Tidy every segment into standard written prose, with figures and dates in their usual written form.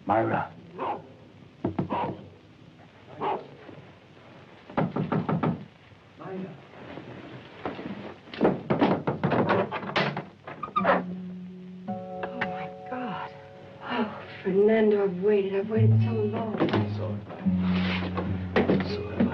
Myra. Fernando, I've waited so long. So have I.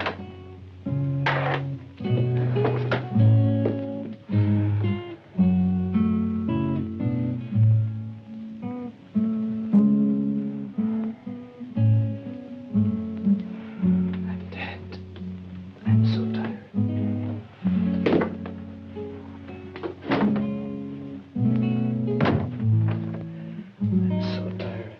I'm dead. I'm so tired. I'm so tired.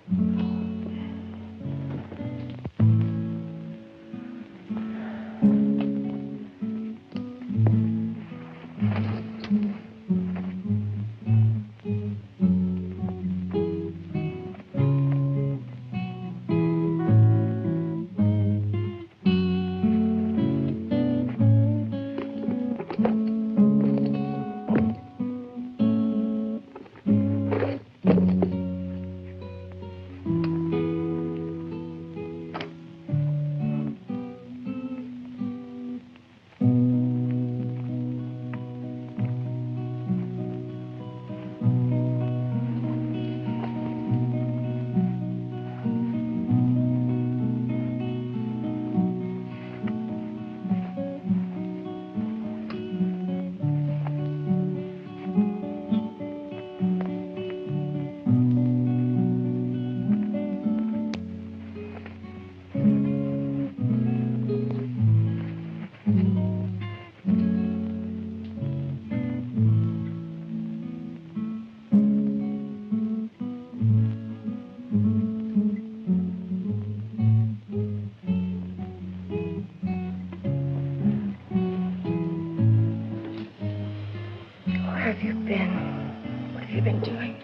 Where have you been? What have you been doing?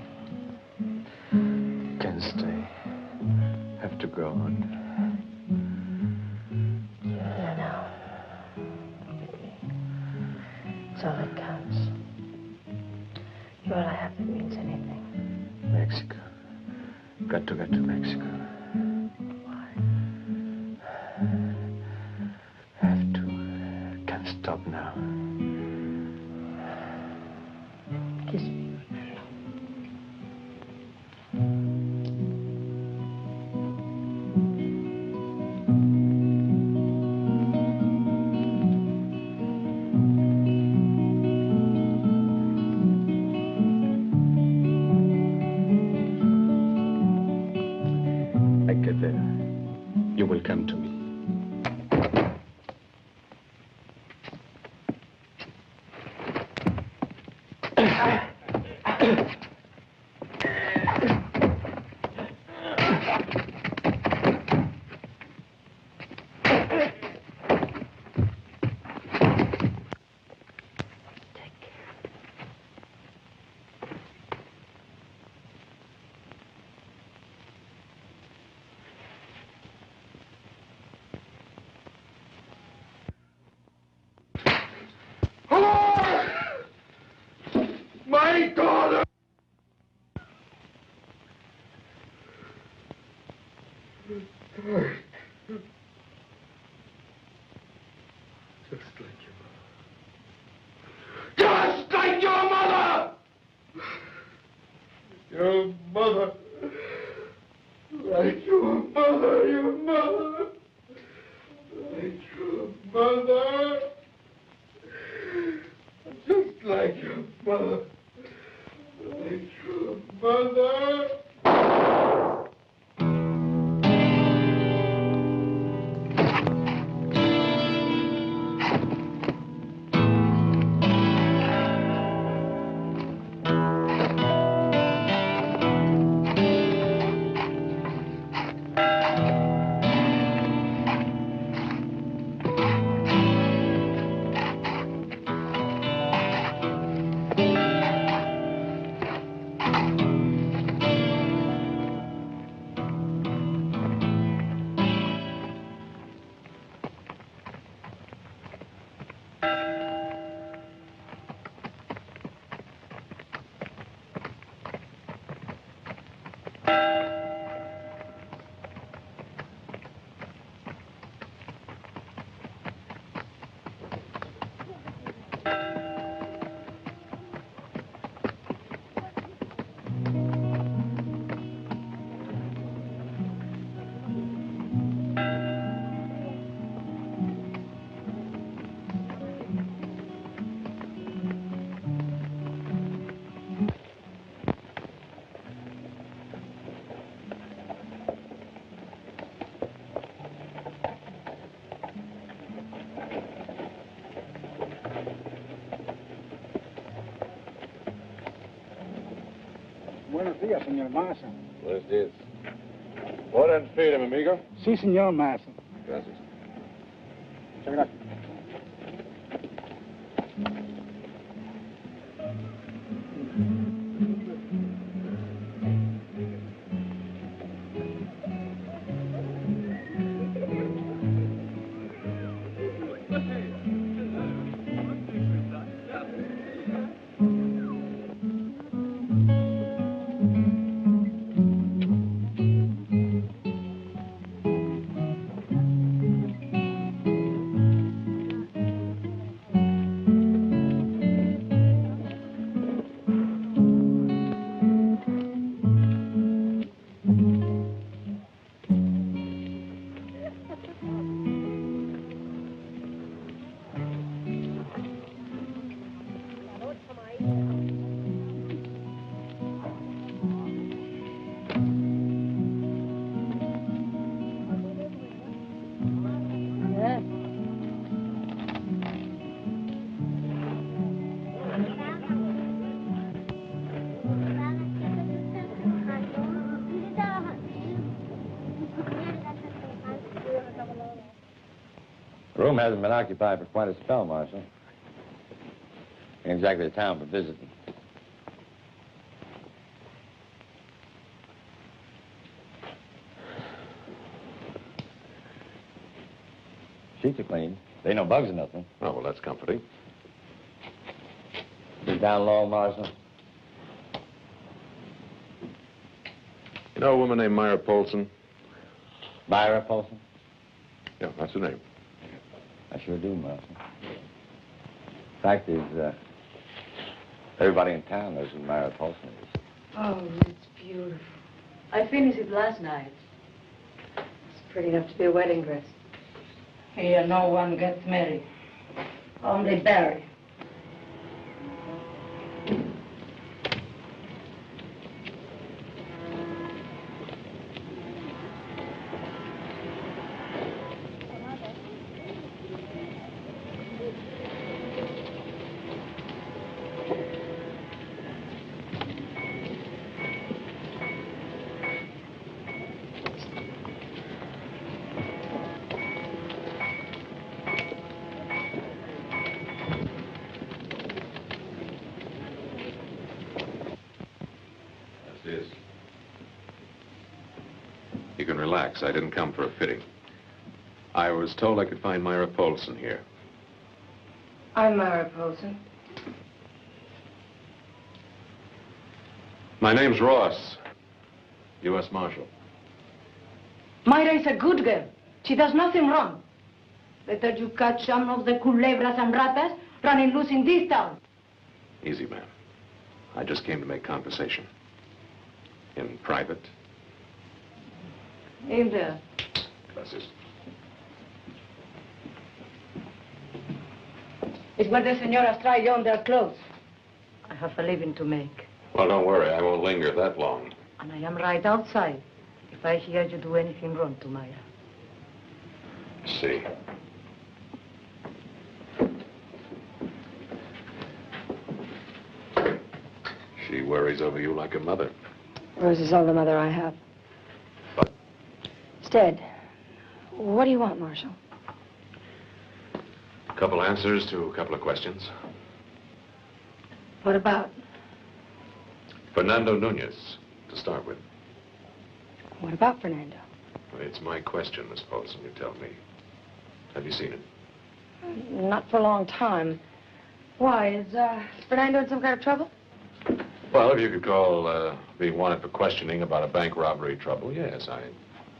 Can't stay. Have to go on. No. With me. It's all that counts. You're all I have that means anything. Mexico. Got to get to Mexico. Why? Have to. Can't stop now. Kiss me. I get there. You will come to me. Buenos días, señor Massa. Buenos días. Order and feed him, amigo. Sí, señor Massa. Gracias. Muchas gracias. The room hasn't been occupied for quite a spell, Marshal. Ain't exactly a town for visiting. Sheets are clean. There ain't no bugs or nothing. Oh, well, that's comforting. Been down low, Marshal. You know a woman named Myra Polson? Myra Polson? Yeah, that's her name. I sure do, Marshal. Fact is, everybody in town knows who Myra Polson is. Oh, it's beautiful. I finished it last night. It's pretty enough to be a wedding dress. Here, no one gets married. Only buried. You can relax. I didn't come for a fitting. I was told I could find Myra Polson here. I'm Myra Polson. My name's Ross, U.S. Marshal. Myra is a good girl. She does nothing wrong. Better you catch some of the culebras and ratas running loose in this town. Easy, ma'am. I just came to make conversation. In private. In there. Gracias. It's where the señoras try on their clothes. I have a living to make. Well, don't worry. I won't linger that long. And I am right outside if I hear you do anything wrong to Myra. See. She worries over you like a mother. Rose is all the mother I have. But It's dead. What do you want, Marshal? a couple answers to a couple of questions. What about? Fernando Nunez, to start with. What about Fernando? It's my question, Miss Polson, you tell me. Have you seen him? Not for a long time. Why, is Fernando in some kind of trouble? Well, if you could call being wanted for questioning about a bank robbery trouble, yes, I'd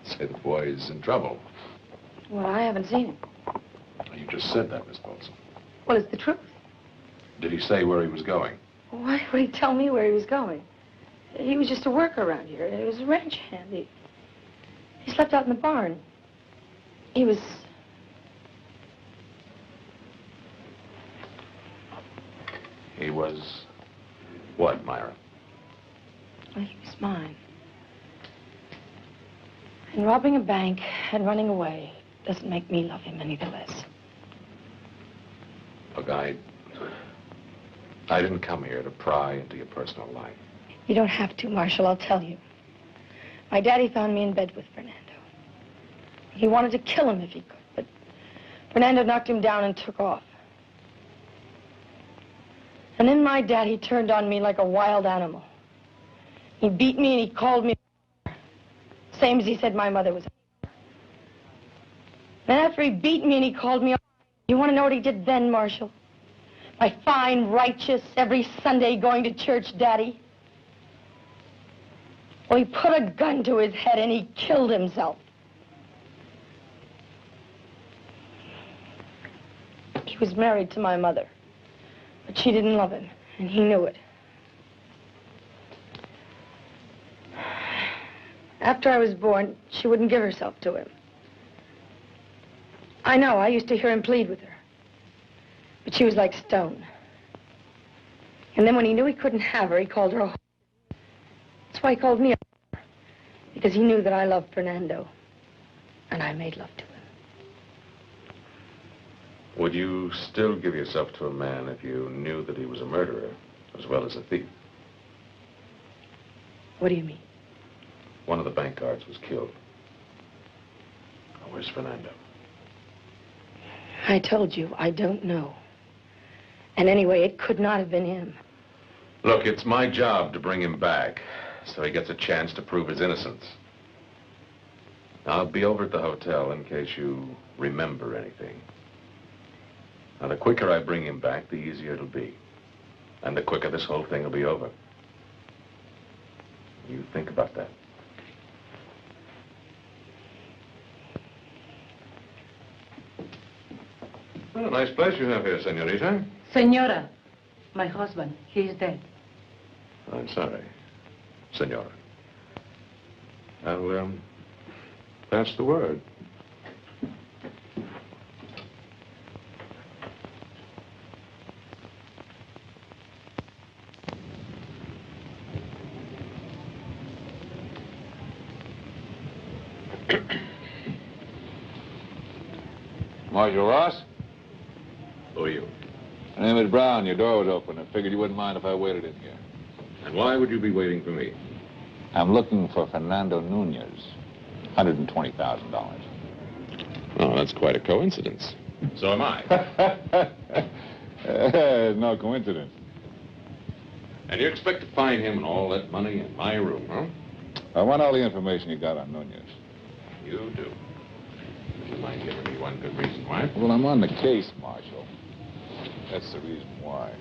say the boy's in trouble. Well, I haven't seen him. You just said that, Miss Polson. Well, it's the truth. Did he say where he was going? Why would he tell me where he was going? He was just a worker around here. He was a ranch hand. He slept out in the barn. He was... He was what, Myra? Well, he was mine. And robbing a bank and running away doesn't make me love him any the less. Look, I didn't come here to pry into your personal life. You don't have to, Marshal, I'll tell you. My daddy found me in bed with Fernando. He wanted to kill him if he could, but Fernando knocked him down and took off. And then my daddy turned on me like a wild animal. He beat me and he called me same as he said my mother was. Then after he beat me and he called me, you want to know what he did then, Marshal? My fine, righteous, every Sunday going to church daddy. Well, he put a gun to his head and he killed himself. He was married to my mother, but she didn't love him, and he knew it. After I was born, she wouldn't give herself to him. I know, I used to hear him plead with her. But she was like stone. And then when he knew he couldn't have her, he called her a whore. That's why he called me a whore. Because he knew that I loved Fernando. And I made love to him. Would you still give yourself to a man if you knew that he was a murderer as well as a thief? What do you mean? One of the bank guards was killed. Where's Fernando? I told you, I don't know. And anyway, it could not have been him. Look, it's my job to bring him back so he gets a chance to prove his innocence. I'll be over at the hotel in case you remember anything. Now, the quicker I bring him back, the easier it'll be. And the quicker this whole thing will be over. You think about that. Well, a nice place you have here, senorita. Senora, my husband, he is dead. I'm sorry, senora. I'll, pass the word. Marshal Ross? Who are you? My name is Brown. Your door was open. I figured you wouldn't mind if I waited in here. And why would you be waiting for me? I'm looking for Fernando Nunez. $120,000. Oh, that's quite a coincidence. So am I. No coincidence. And you expect to find him and all that money in my room, huh? I want all the information you got on Nunez. You do. Would you mind giving me one good reason why? Well, I'm on the case, Marshal. That's the reason why.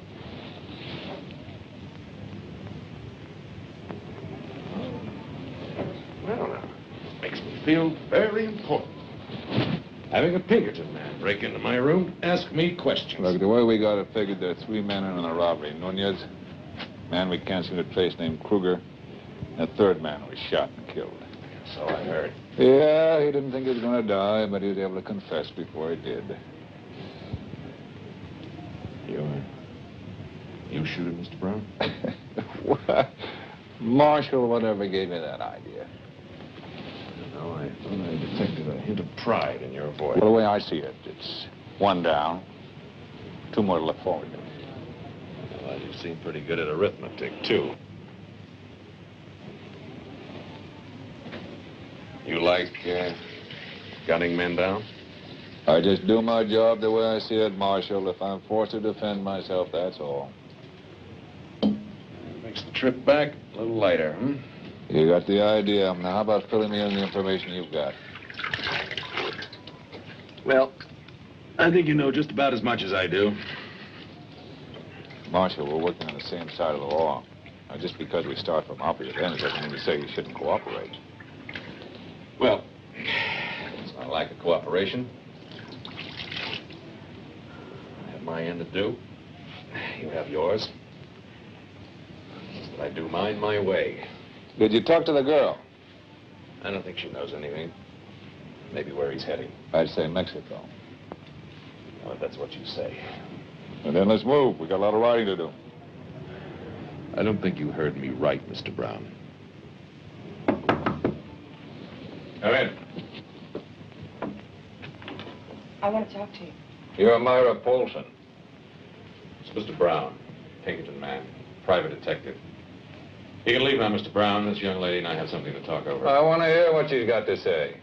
Well, now, makes me feel very important. Having a Pinkerton man break into my room, ask me questions. Look, the way we got it figured, there are 3 men in on the robbery. Nunez, man we can't seem to trace named Kruger, and a 3rd man was shot and killed. So I heard. Yeah, he didn't think he was going to die, but he was able to confess before he did. You shoot him, Mr. Brown? What? Marshal, whatever gave you that idea? No, I thought I detected a hint of pride in your voice. Well, the way I see it, it's 1 down, 2 more to look forward to. Well, you seem pretty good at arithmetic, too. You like gunning men down? I just do my job the way I see it, Marshal. If I'm forced to defend myself, that's all. Makes the trip back a little lighter, hmm? You got the idea. Now, how about filling me in the information you've got? Well, I think you know just about as much as I do. Marshal, we're working on the same side of the law. Now, just because we start from opposite ends doesn't mean to say you shouldn't cooperate. Well, it's not like a cooperation. I have my end to do. You have yours. But I do mine my way. Did you talk to the girl? I don't think she knows anything. Maybe where he's heading. I'd say Mexico. Well, if that's what you say. And then let's move. We got a lot of riding to do. I don't think you heard me right, Mr. Brown. Come in. I want to talk to you. You're Myra Polson. It's Mr. Brown, Pinkerton man, private detective. You can leave now, Mr. Brown. This young lady and I have something to talk over. I want to hear what she's got to say.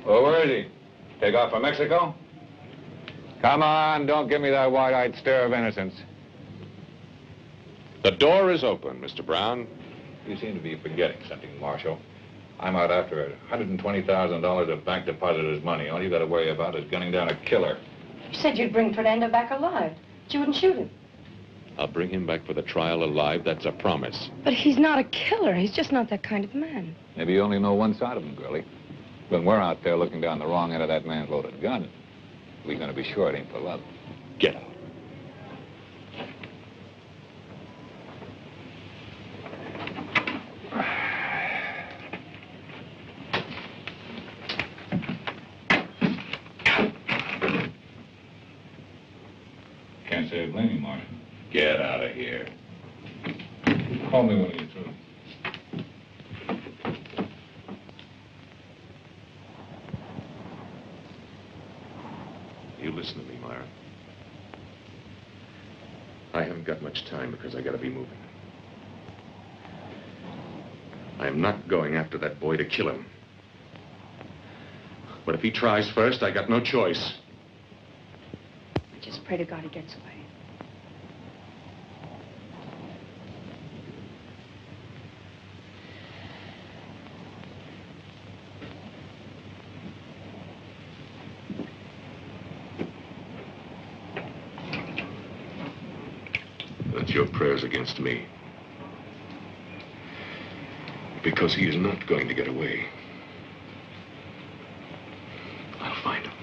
Well, where is he? Take off for Mexico? Come on, don't give me that wide-eyed stare of innocence. The door is open, Mr. Brown. You seem to be forgetting something, Marshal. I'm out after $120,000 of bank depositors' money. All you got to worry about is gunning down a killer. You said you'd bring Fernando back alive. But you wouldn't shoot him. I'll bring him back for the trial alive. That's a promise. But he's not a killer. He's just not that kind of man. Maybe you only know one side of him, girlie. When we're out there looking down the wrong end of that man's loaded gun, we're going to be sure it ain't for love. Get out. Can't say I blame you, Marshal. Get out of here. Call me when you're through. You listen to me, Myra. I haven't got much time because I gotta be moving. I'm not going after that boy to kill him. But if he tries first, I got no choice. I just pray to God he gets away. That's your prayers against me. Because he is not going to get away. I'll find him.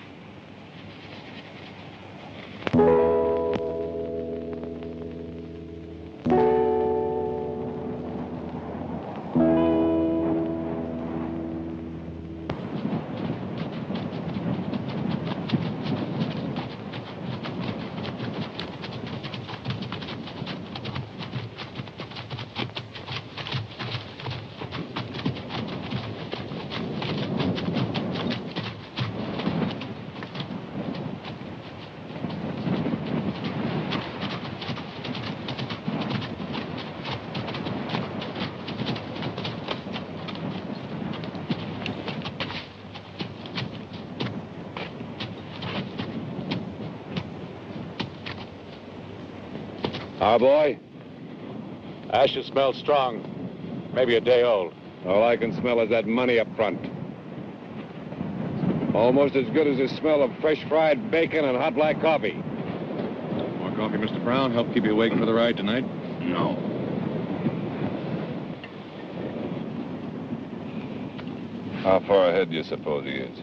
Our boy? Ashes smell strong. Maybe a day old. All I can smell is that money up front. Almost as good as the smell of fresh fried bacon and hot black coffee. More coffee, Mr. Brown? Help keep you awake for the ride tonight? No. How far ahead do you suppose he is?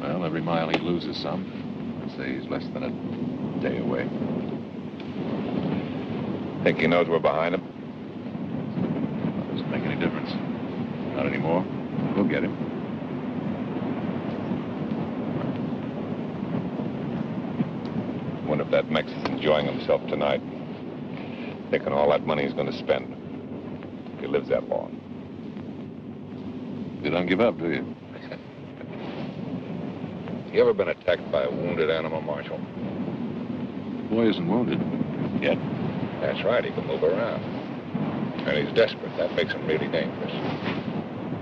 Well, every mile he loses some. I'd say he's less than a day away. Think he knows we're behind him? Doesn't make any difference. Not anymore. We'll get him. Wonder if that Mex is enjoying himself tonight. Thinking all that money he's going to spend. If he lives that long. You don't give up, do you? You ever been attacked by a wounded animal, Marshal? The boy isn't wounded. Yet. That's right, he can move around. And he's desperate. That makes him really dangerous.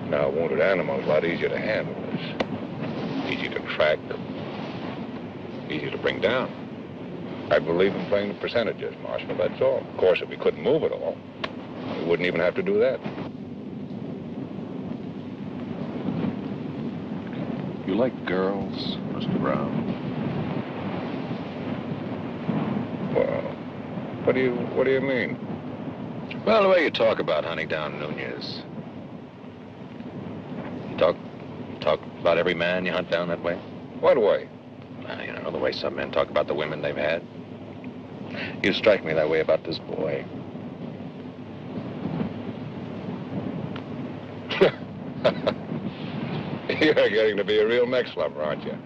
Now, a wounded animal is a lot easier to handle. It's easy to track, easy to bring down. I believe in playing the percentages, Marshal, that's all. Of course, if we couldn't move it all, we wouldn't even have to do that. You like girls, Mr. Brown? Well, what do you mean? Well, the way you talk about hunting down Nunez. You talk about every man you hunt down that way? What way? Well, you know, the way some men talk about the women they've had. You strike me that way about this boy. You're getting to be a real Mex lover, aren't you?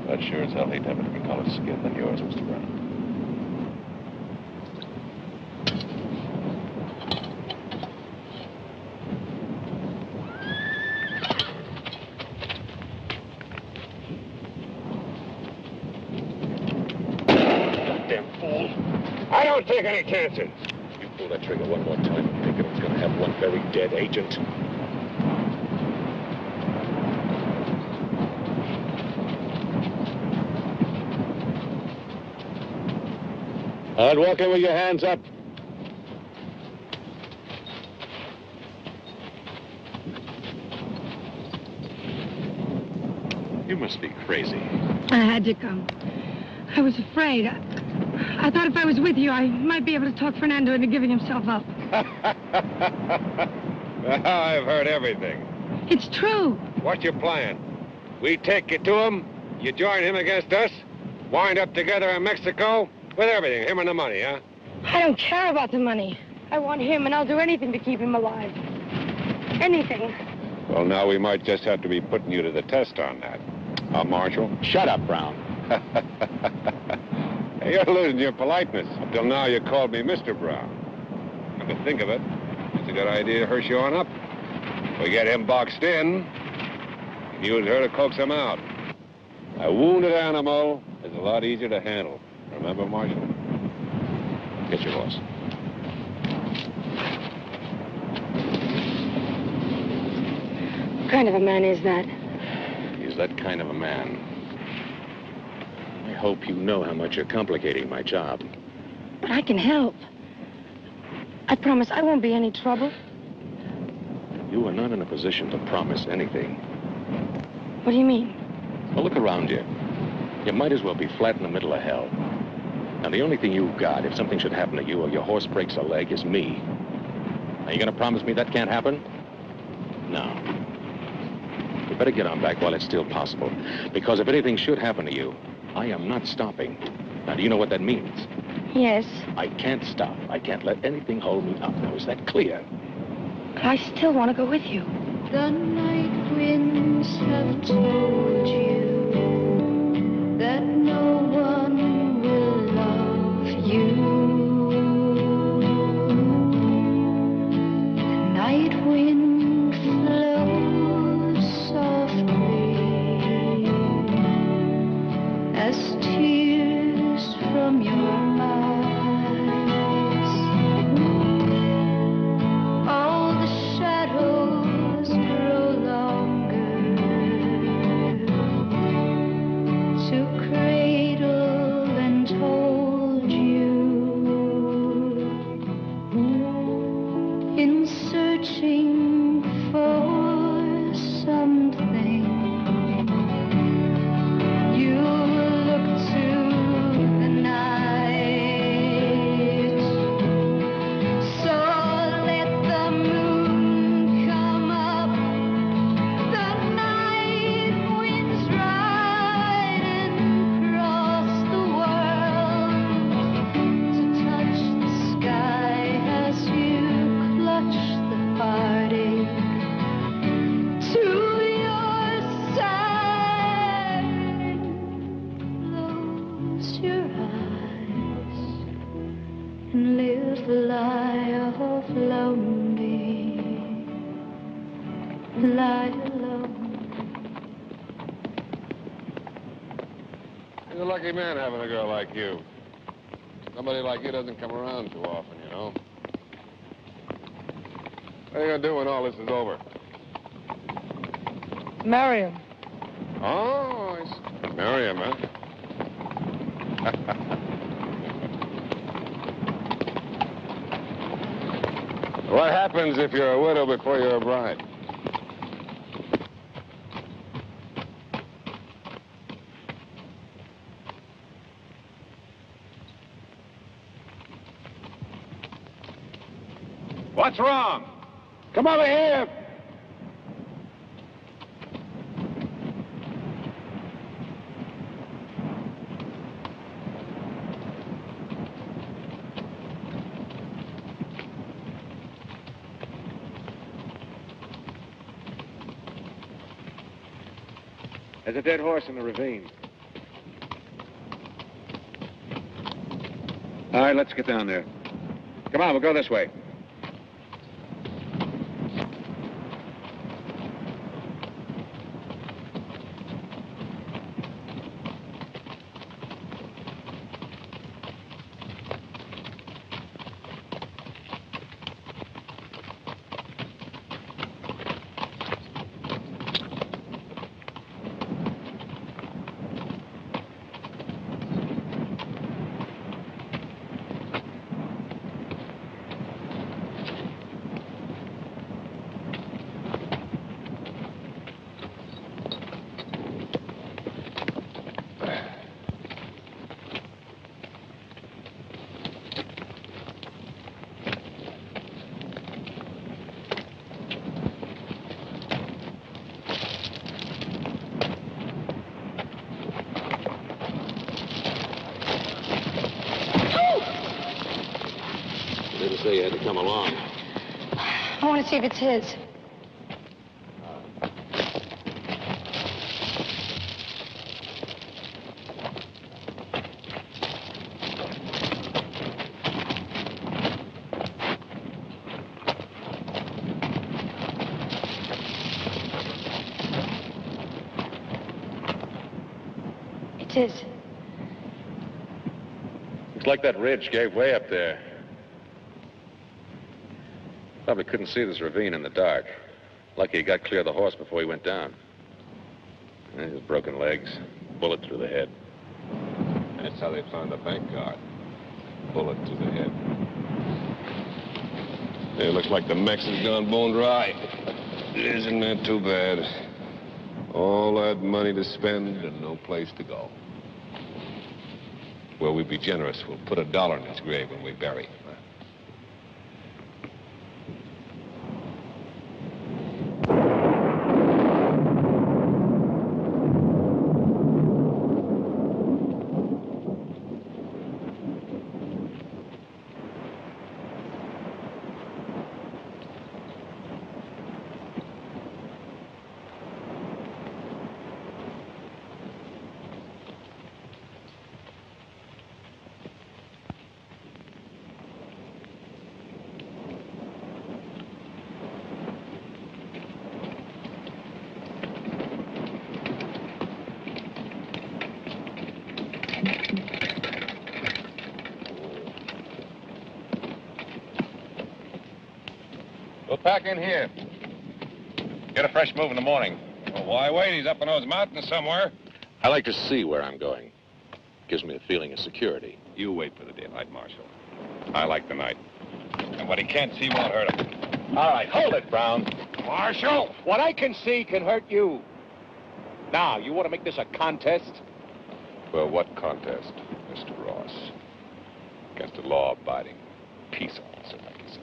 That sure as hell hate to have a different colored skin than yours, Mr. Brown. don't take any chances. You pull that trigger one more time, I'm thinking it's going to have one very dead agent. All right, walk in with your hands up. You must be crazy. I had to come. I was afraid. I thought if I was with you, I might be able to talk Fernando into giving himself up. I've heard everything. It's true. What's your plan? We take you to him, you join him against us, wind up together in Mexico with everything, him and the money, huh? I don't care about the money. I want him, and I'll do anything to keep him alive. Anything. Well, now we might just have to be putting you to the test on that. Huh, Marshal? Shut up, Brown. Hey, you're losing your politeness. Up till now, you called me Mr. Brown. Come to think of it, it's a good idea her showing up. We get him boxed in, and use her to coax him out. A wounded animal is a lot easier to handle. Remember, Marshal? Get your horse. What kind of a man is that? He's that kind of a man. I hope you know how much you're complicating my job. But I can help. I promise I won't be any trouble. You are not in a position to promise anything. What do you mean? Well, look around you. You might as well be flat in the middle of hell. Now, the only thing you've got, if something should happen to you or your horse breaks a leg, is me. Are you going to promise me that can't happen? No. You better get on back while it's still possible. Because if anything should happen to you, I am not stopping. Now, do you know what that means? Yes. I can't stop. I can't let anything hold me up. Now, is that clear? But I still want to go with you. The night winds have told you that no one will love you. The night wind flows softly as tears from your eyes. All the shadows grow longer to cradle and hold you in searching for something. You look to the night, so let the moon come up. The night winds riding across the world to touch the sky as you clutch the heartache to your side. Close your eyes and live a life of lonely. Lie alone. He's a lucky man having a girl like you. Somebody like you doesn't come around too often, you know. What are you going to do when all this is over? Marry him. Oh, I see. Marry him, huh? What happens if you're a widow before you're a bride? What's wrong? Come over here. There's a dead horse in the ravine. All right, let's get down there. Come on, we'll go this way. Come along. I want to see if it's his. It's his. Looks like that ridge gave way up there. Probably couldn't see this ravine in the dark. Lucky he got clear of the horse before he went down. And his broken legs, bullet through the head. That's how they found the bank guard. Bullet to the head. It looks like the Mex has gone bone dry. Isn't that too bad? All that money to spend and no place to go. Well, we'll be generous. We'll put $1 in his grave when we bury him. We'll pack in here. Get a fresh move in the morning. Well, why wait? He's up in those mountains somewhere. I like to see where I'm going. Gives me a feeling of security. You wait for the daylight, Marshal. I like the night. And what he can't see won't hurt him. All right, hold it, Brown. Marshal, what I can see can hurt you. Now, you want to make this a contest? Well, what contest, Mr. Ross? Against a law-abiding peace officer like yourself.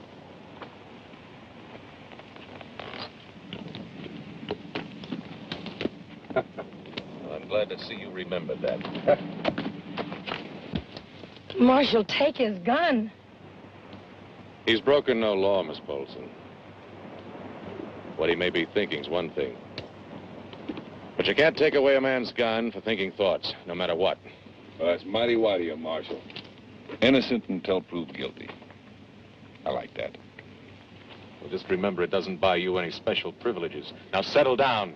I'm glad to see you remembered that. Marshal, take his gun. He's broken no law, Miss Bolson. What he may be thinking's one thing. But you can't take away a man's gun for thinking thoughts, no matter what. Well, that's mighty wide of you, Marshal. Innocent until proved guilty. I like that. Well, just remember, it doesn't buy you any special privileges. Now settle down,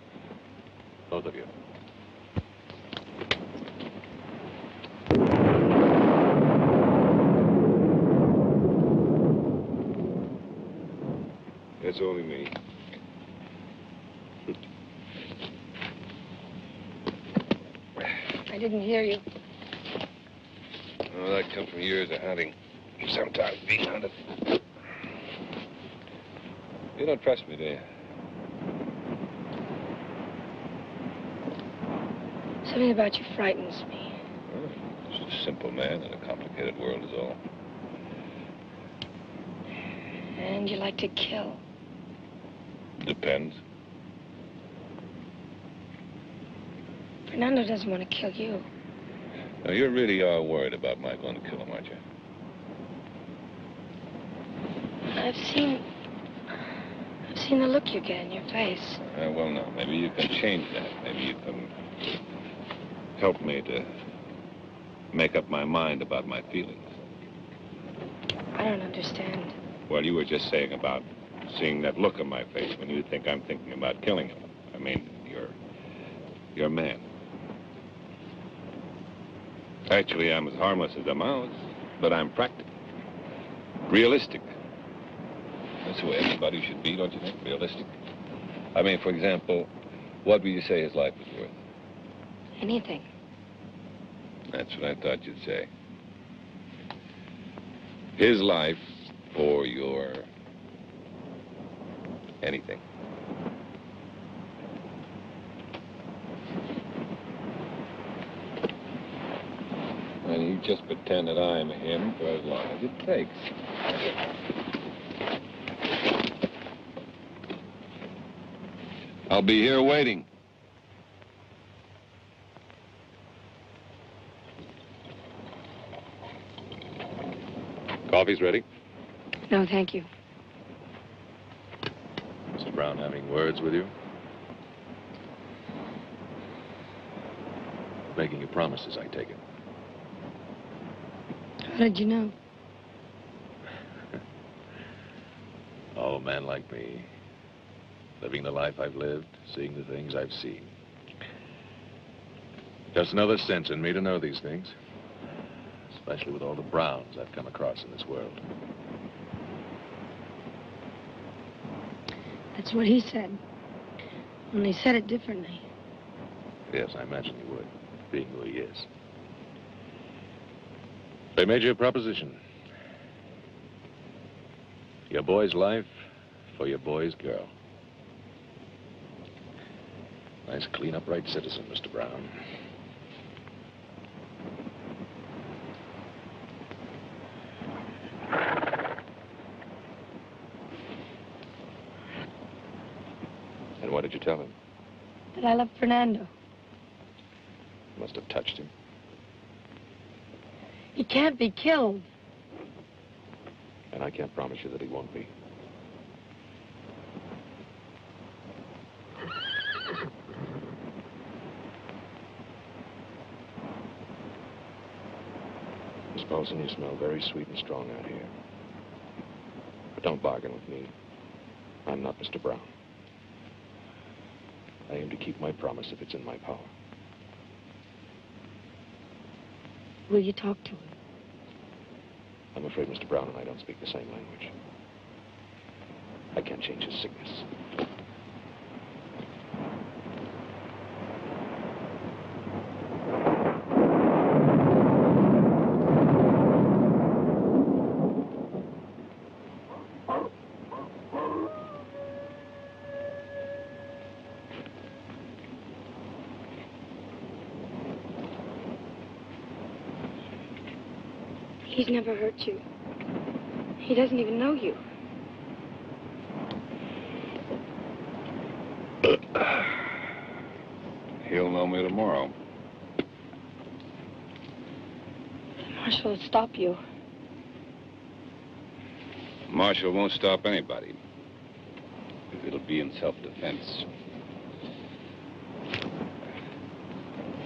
both of you. It's only me. I didn't hear you. Oh, that comes from years of hunting. Sometimes being hunted. You don't trust me, do you? Something about you frightens me. Well, just a simple man in a complicated world is all. And you like to kill. Depends. Fernando doesn't want to kill you. Now, you really are worried about my going to kill him, aren't you? I've seen the look you get in your face. Well, no. Maybe you can change that. Maybe you can help me to make up my mind about my feelings. I don't understand. Well, you were just saying about seeing that look on my face when you think I'm thinking about killing him. I mean, you're a man. Actually, I'm as harmless as a mouse, but I'm practical. Realistic. That's the way everybody should be, don't you think? Realistic. I mean, for example, what would you say his life was worth? Anything. That's what I thought you'd say. His life for your anything. And you just pretend that I'm him for as long as it takes. I'll be here waiting. Coffee's ready. No, thank you. Mrs. Brown having words with you? Making you promises, I take it. How did you know? Oh, a man like me. Living the life I've lived, seeing the things I've seen. Just another sense in me to know these things. Especially with all the Browns I've come across in this world. That's what he said. Only he said it differently. Yes, I imagine he would, being who he is. They made you a proposition. Your boy's life for your boy's girl. Nice, clean, upright citizen, Mr. Brown. And what did you tell him? That I love Fernando. Must have touched him. He can't be killed. And I can't promise you that he won't be. Miss Paulson, you smell very sweet and strong out here. But don't bargain with me. I'm not Mr. Brown. I aim to keep my promise if it's in my power. Will you talk to him? I'm afraid Mr. Brown and I don't speak the same language. I can't change his sickness. He's never hurt you. He doesn't even know you. He'll know me tomorrow. Marshall will stop you. Marshall won't stop anybody. It'll be in self-defense.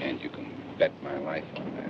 And you can bet my life on that.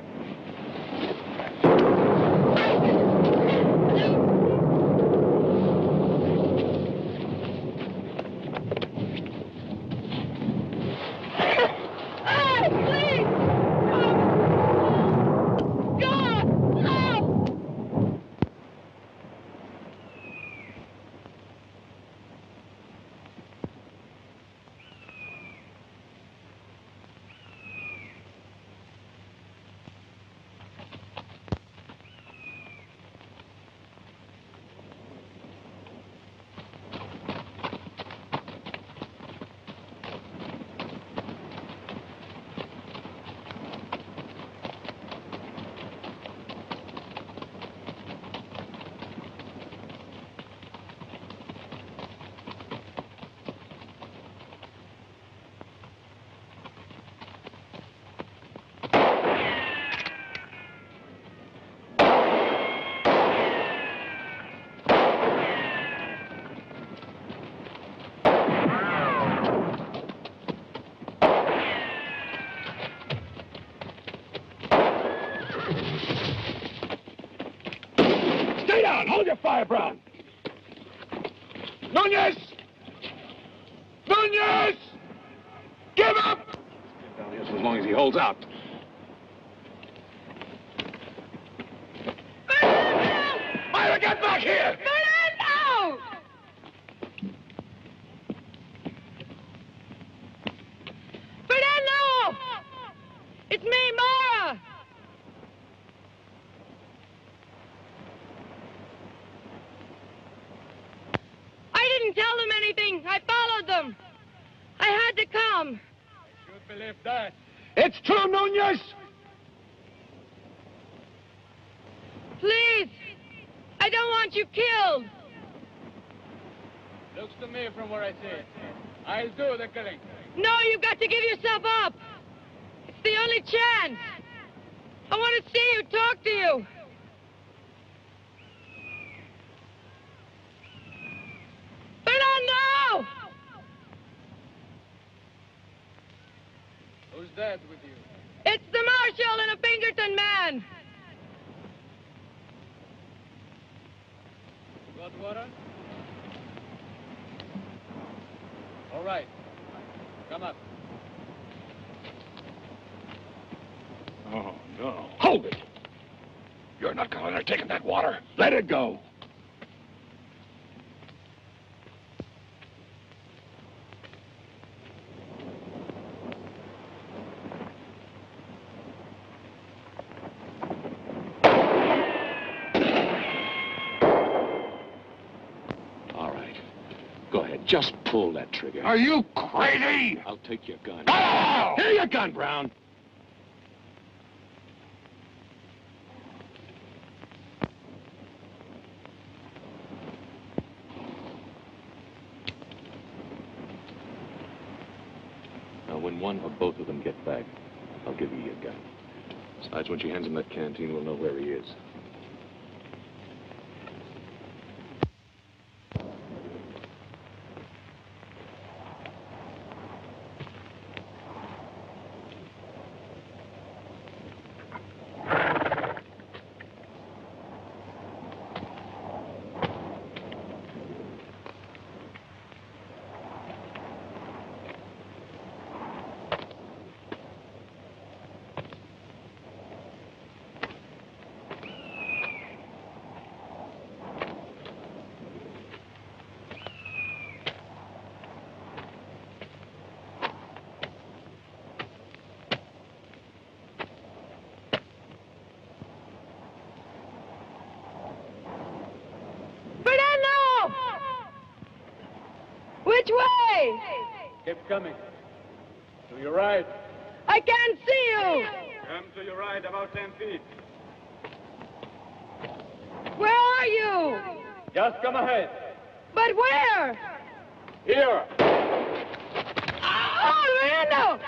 Stay down! Hold your fire, Brown! Nunez! Nunez! Give up! Down here as long as he holds out. Myra, get back here! Fernando! Fernando! It's me, Mara! I didn't tell them anything. I followed them. I had to come. I should believe that. It's true, Nunez! Please. I don't want you killed. Looks to me from where I sit. I'll do the killing. No, you've got to give yourself up. It's the only chance. I want to see you, talk to you. that with you? It's the Marshal and a Pinkerton man. Got water? All right. Come up. Oh, no. Hold it! You're not going to let her take that water. Let it go. All right. Go ahead. Just pull that trigger. Are you crazy? I'll take your gun. Oh! Here your gun, Brown. Now, when one or both of them get back, I'll give you your gun. Besides, when she hands him that canteen, we'll know where he is. Pernell! Which way? Keep coming. To your right. I can't see you. Come to your right about 10 feet. Where are you? Just come ahead. But where? Here. Oh, Fernando!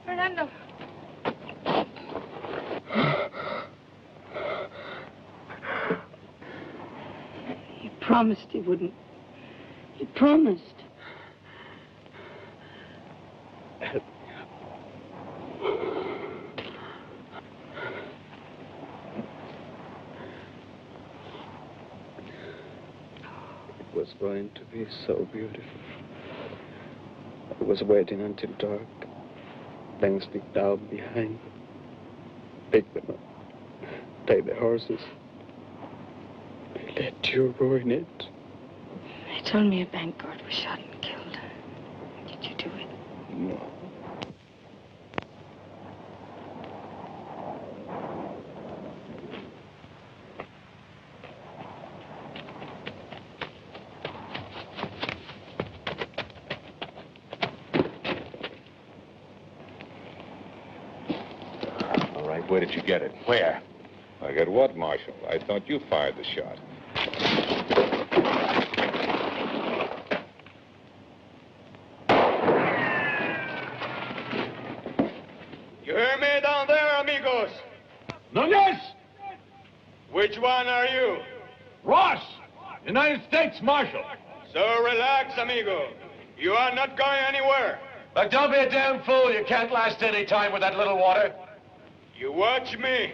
Fernando. He promised he wouldn't. He promised. It was going to be so beautiful. I was waiting until dark. Then sneak down behind. Pick them up. Take the horses. Let you ruin it. They told me a bank guard was shot and killed. Did you do it? No. All right, where did you get it? Where? I got what, Marshal? I thought you fired the shot. You hear me down there, amigos? Nunez! Which one are you? Ross! United States Marshal. So relax, amigo. You are not going anywhere. Look, don't be a damn fool. You can't last any time with that little water. You watch me.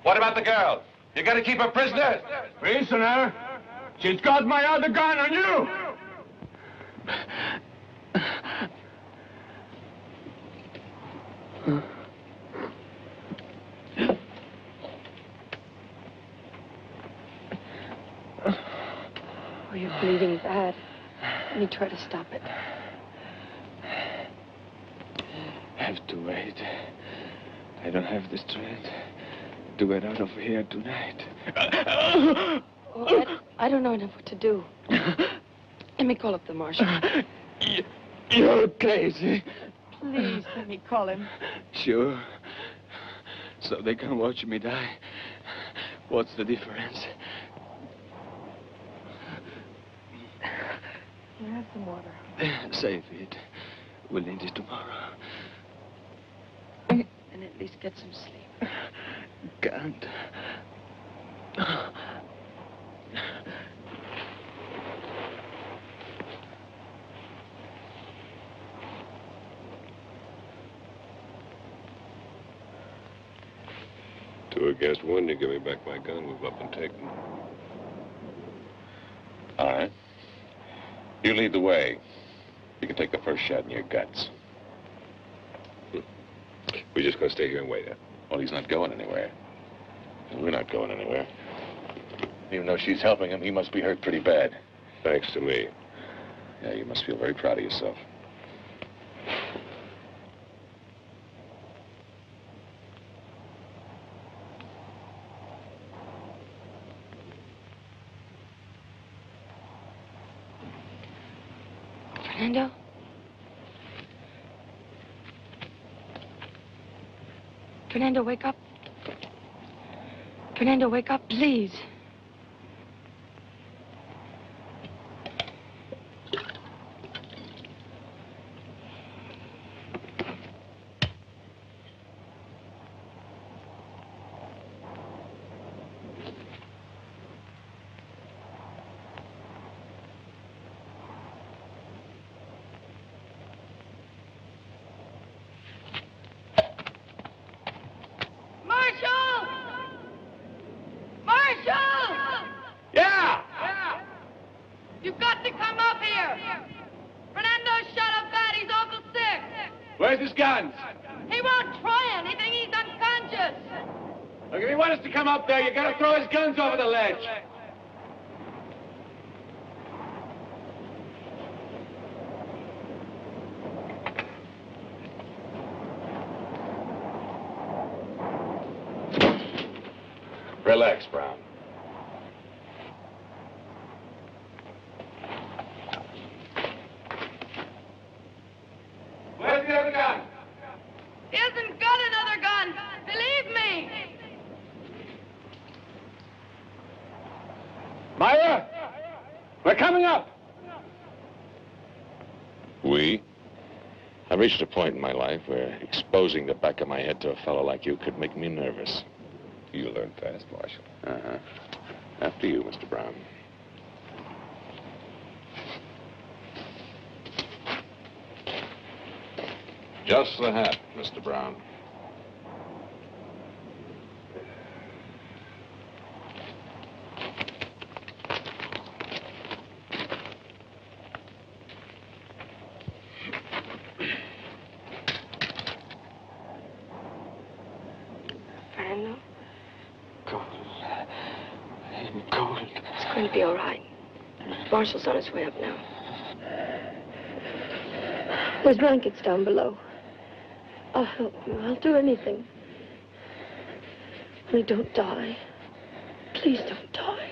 What about the girl? You gonna keep her prisoner? Prisoner? She's got my other gun on you! Oh, you're bleeding bad. Let me try to stop it. I have to wait. I don't have the strength to get out of here tonight. Oh, I don't know enough what to do. Let me call up the marshal. You're crazy. Please, let me call him. Sure. So they can watch me die. What's the difference? Here, have some water. Save it. We'll need it tomorrow. And at least get some sleep. Can't. against one, you give me back my gun, move up and take them. All right. You lead the way. You can take the first shot in your guts. We're just gonna stay here and wait, huh? Well, he's not going anywhere. And we're not going anywhere. Even though she's helping him, he must be hurt pretty bad. Thanks to me. Yeah, you must feel very proud of yourself. Fernando? Fernando, wake up. Fernando, wake up, please. You've got to come up here. Fernando's shot up bad. He's awful sick. Where's his guns? He won't try anything. He's unconscious. Look, if he wants us to come up there, you gotta throw his guns over the ledge. Relax, Brown. Where's the other gun? He hasn't got another gun. Believe me. Myra, we're coming up. We? I've reached a point in my life where exposing the back of my head to a fellow like you could make me nervous. You learn fast, Marshal. Uh-huh. After you, Mr. Brown. Just the hat, Mr. Brown. Fernando, Cold. I'm cold. it's going to be all right. Marshall's on his way up now. There's blankets down below. I'll help you. I'll do anything. Only don't die. Please don't die.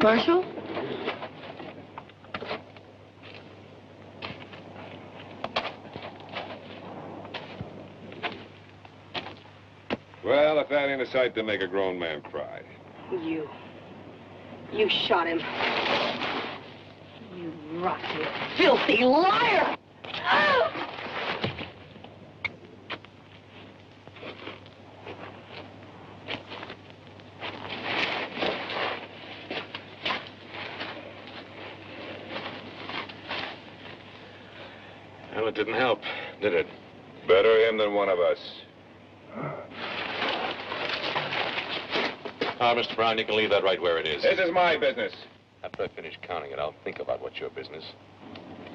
Marshall? Well, if that ain't a sight to make a grown man cry. You shot him. You rotten, filthy liar! Well, it didn't help, did it? Better him than one of us. Mr. Brown, you can leave that right where it is. This is my business. After I finish counting it, I'll think about what's your business.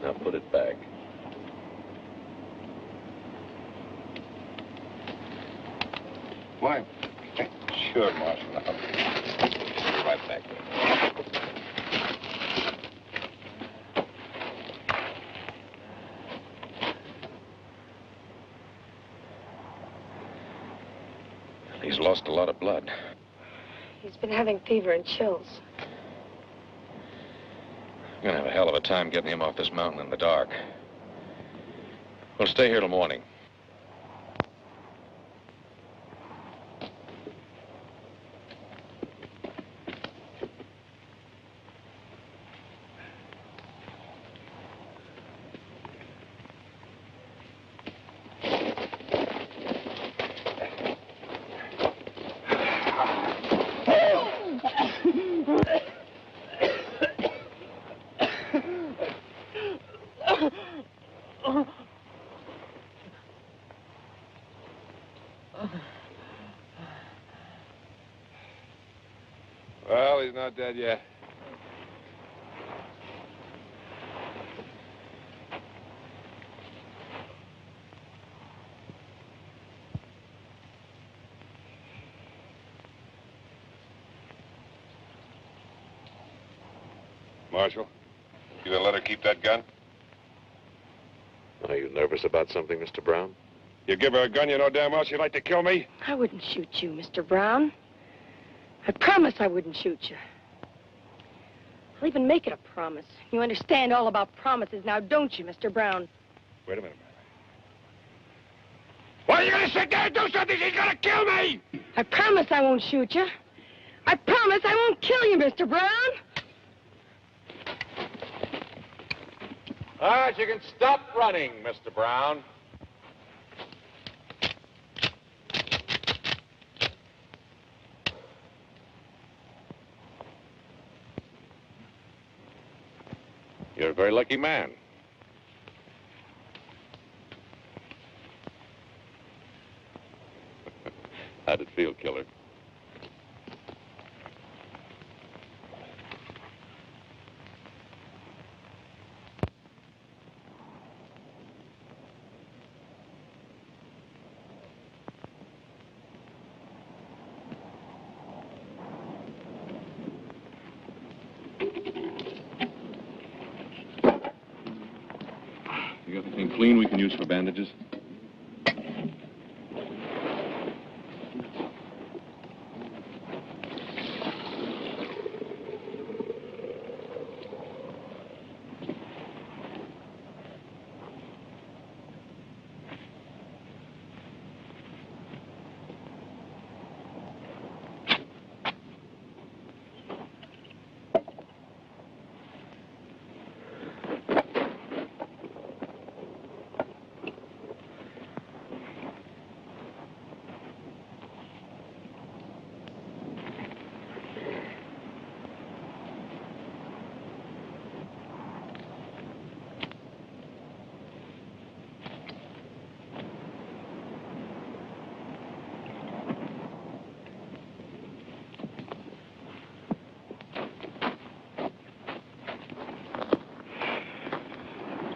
Now put it back. Why? Sure, Marshal. I'll be right back. He's lost a lot of blood. He's been having fever and chills. I'm gonna have a hell of a time getting him off this mountain in the dark. We'll stay here till morning. Well, he's not dead yet. Marshal, you gonna let her keep that gun? Are you nervous about something, Mr. Brown? You give her a gun, you know damn well she'd like to kill me. I wouldn't shoot you, Mr. Brown. I promise I wouldn't shoot you. I'll even make it a promise. You understand all about promises now, don't you, Mr. Brown? Wait a minute. Why are you gonna sit there and do something? She's gonna kill me! I promise I won't shoot you. I promise I won't kill you, Mr. Brown. All right, you can stop running, Mr. Brown. You're a very lucky man. How'd it feel, killer? You got anything clean we can use for bandages?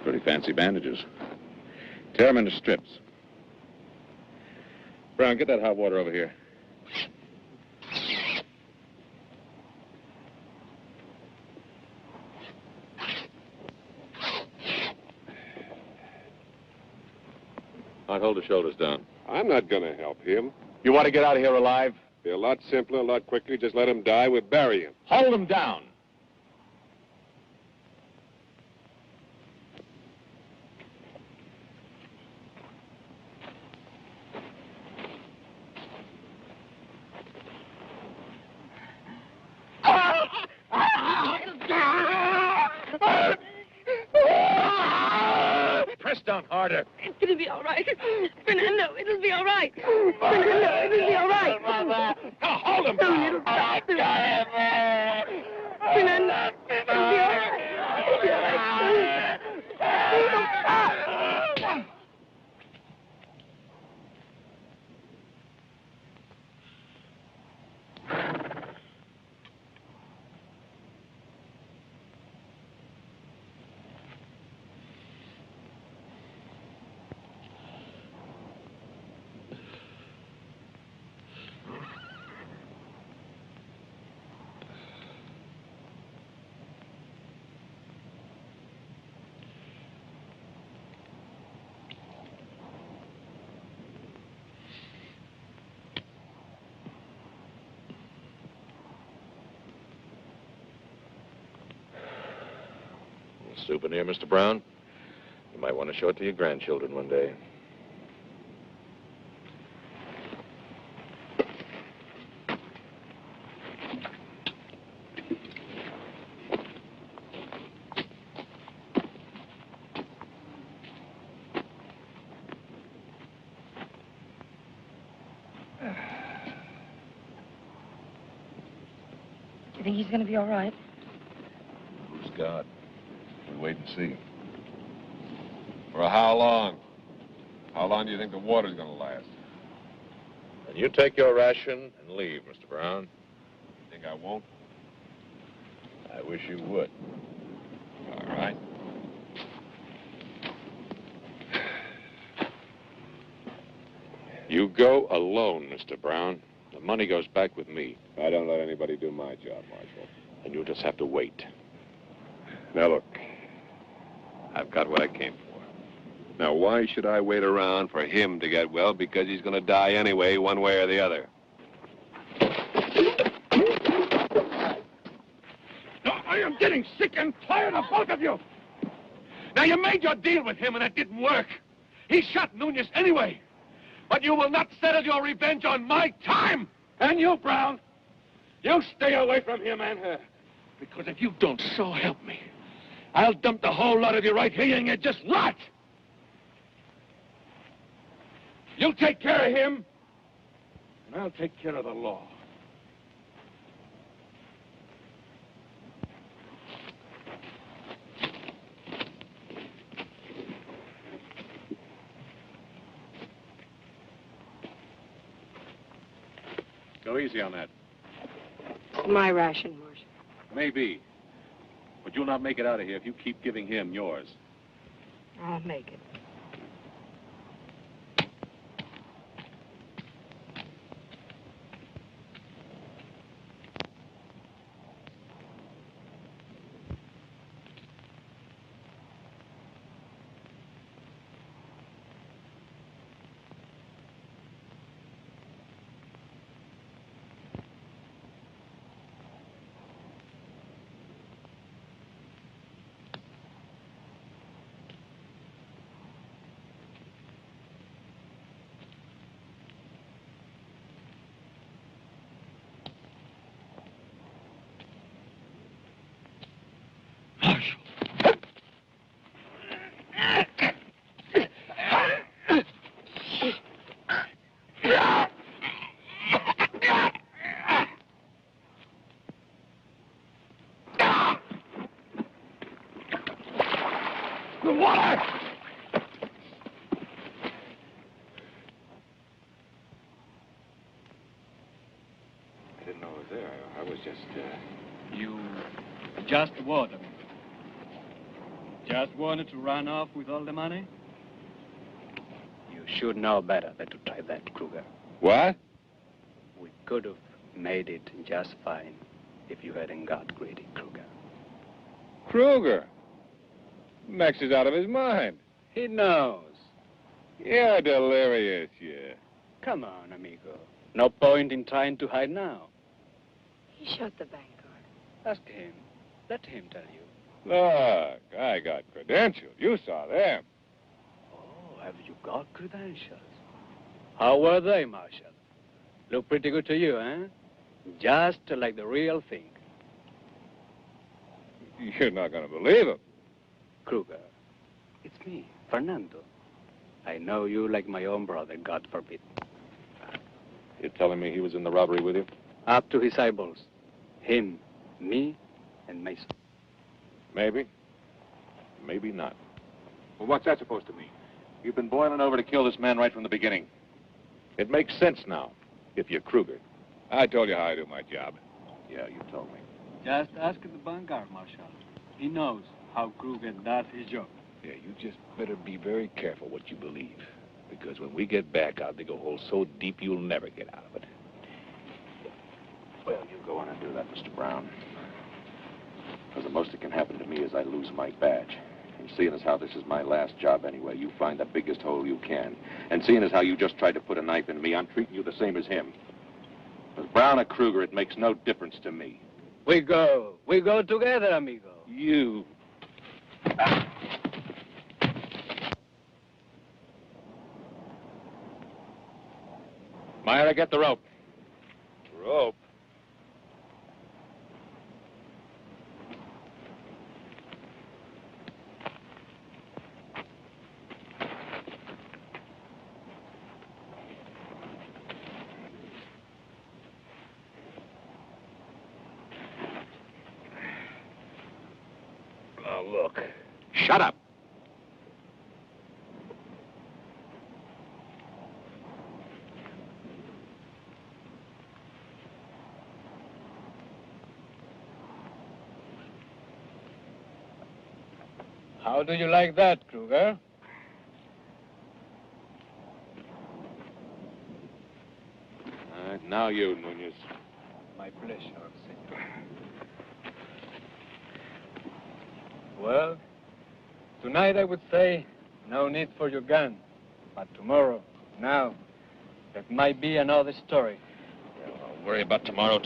Pretty fancy bandages. Tear them into strips. Brown, get that hot water over here. All right, hold his shoulders down. I'm not gonna help him. You want to get out of here alive? Be a lot simpler, a lot quicker. Just let him die. We'll bury him. Hold him down. Press down harder. It's gonna be all right. Fernando, it'll be all right. Fernando, it'll be all right. Now hold him down. Fernando, it'll be all right. It'll be all right. Stop. Souvenir, Mr. Brown? You might want to show it to your grandchildren one day. You think he's going to be all right? Who's God? We'll wait and see. For how long? How long do you think the water's gonna last? And you take your ration and leave, Mr. Brown. You think I won't? I wish you would. All right. You go alone, Mr. Brown. The money goes back with me. I don't let anybody do my job, Marshal. And you'll just have to wait. Now look, I've got what I came for. Now why should I wait around for him to get well? Because he's gonna die anyway, one way or the other. No, I am getting sick and tired of both of you. Now, you made your deal with him and it didn't work. He shot Nunez anyway. But you will not settle your revenge on my time. And you, Brown, you stay away from him and her. Because if you don't, so help me, I'll dump the whole lot of you right here and you just rot. You take care of him, and I'll take care of the law. Go easy on that. My ration, Marshal. Maybe. But you'll not make it out of here if you keep giving him yours. I'll make it. The water! I didn't know it was there. I was just, You just what? Just wanted to run off with all the money? You should know better than to try that, Kruger. What? We could have made it just fine if you hadn't got greedy, Kruger. Kruger. Max is out of his mind. He knows. You're delirious, yeah. Come on, amigo. No point in trying to hide now. He shot the bank guard. Ask him. Let him tell you. Look, I got credentials. You saw them. Oh, have you got credentials? How were they, Marshal? Look pretty good to you, eh? Just like the real thing. You're not going to believe him. Kruger, it's me, Fernando. I know you like my own brother, God forbid. you're telling me he was in the robbery with you? Up to his eyeballs. Him, me, and Mason. Maybe. Maybe not. Well, what's that supposed to mean? You've been boiling over to kill this man right from the beginning. It makes sense now, if you're Kruger. I told you how I do my job. Yeah, you told me. Just ask the bank guard, Marshal. He knows how Kruger does his job. Yeah, you just better be very careful what you believe. Because when we get back, I'll dig a hole so deep you'll never get out of it. Well, you go on and do that, Mr. Brown. Because the most that can happen to me is I lose my badge. And seeing as how this is my last job anyway, you find the biggest hole you can. And seeing as how you just tried to put a knife in me, I'm treating you the same as him. With Brown or Kruger, it makes no difference to me. We go together, amigo. You. Myra, get the rope. Rope? Now, look. Shut up. How do you like that, Kruger? All right, now you, Nunez. My pleasure, senor. Well, tonight I would say no need for your gun. But tomorrow, now, that might be another story. Don't worry about tomorrow.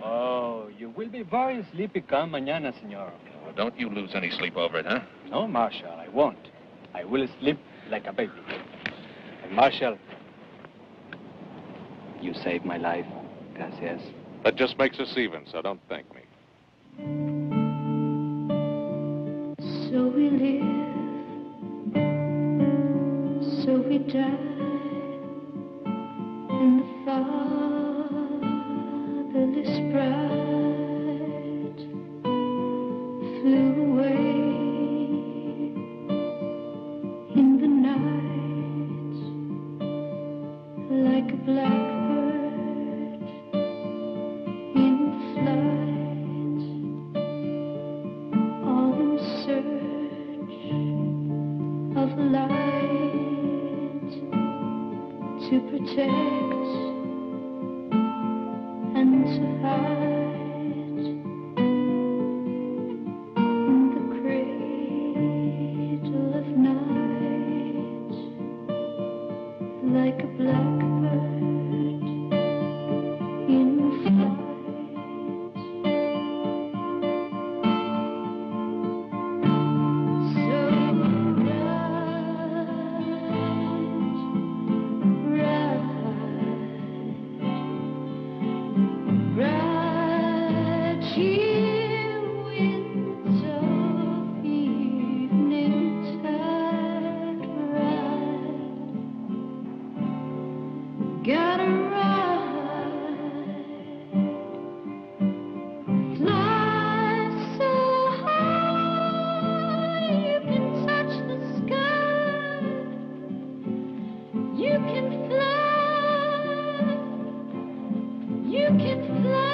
Oh, you will be very sleepy come mañana, senor. Well, don't you lose any sleep over it, huh? No, Marshal, I won't. I will sleep like a baby. And Marshal, you saved my life. Gracias. That just makes us even, so don't thank me. So we live, so we die, and the fatherless bride flew away in the night like a blackbird in flight, all in search of light to protect and to hide in the cradle of night like a blackbird in flight. Gotta ride, fly so high you can touch the sky. You can fly, you can fly.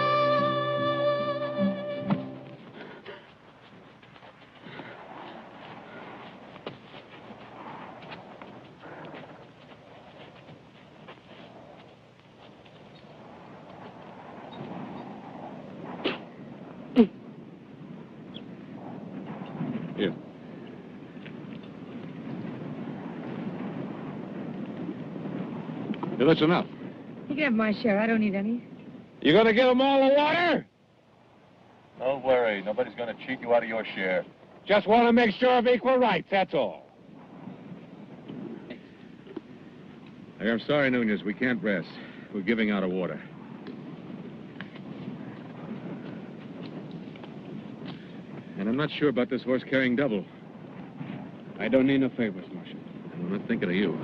Here. That's enough. You can have my share. I don't need any. You gonna give them all the water? Don't worry. Nobody's going to cheat you out of your share. Just want to make sure of equal rights, that's all. Hey, I'm sorry, Nunez. We can't rest. We're giving out of water. And I'm not sure about this horse carrying double. I don't need no favors, Marshal. I'm not thinking of you.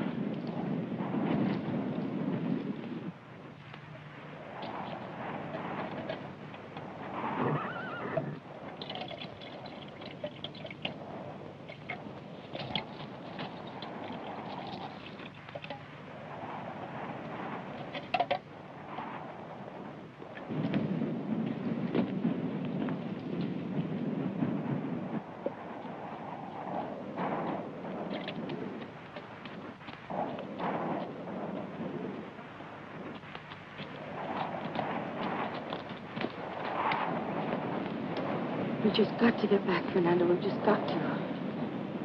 We've just got to get back, Fernando. We've just got to.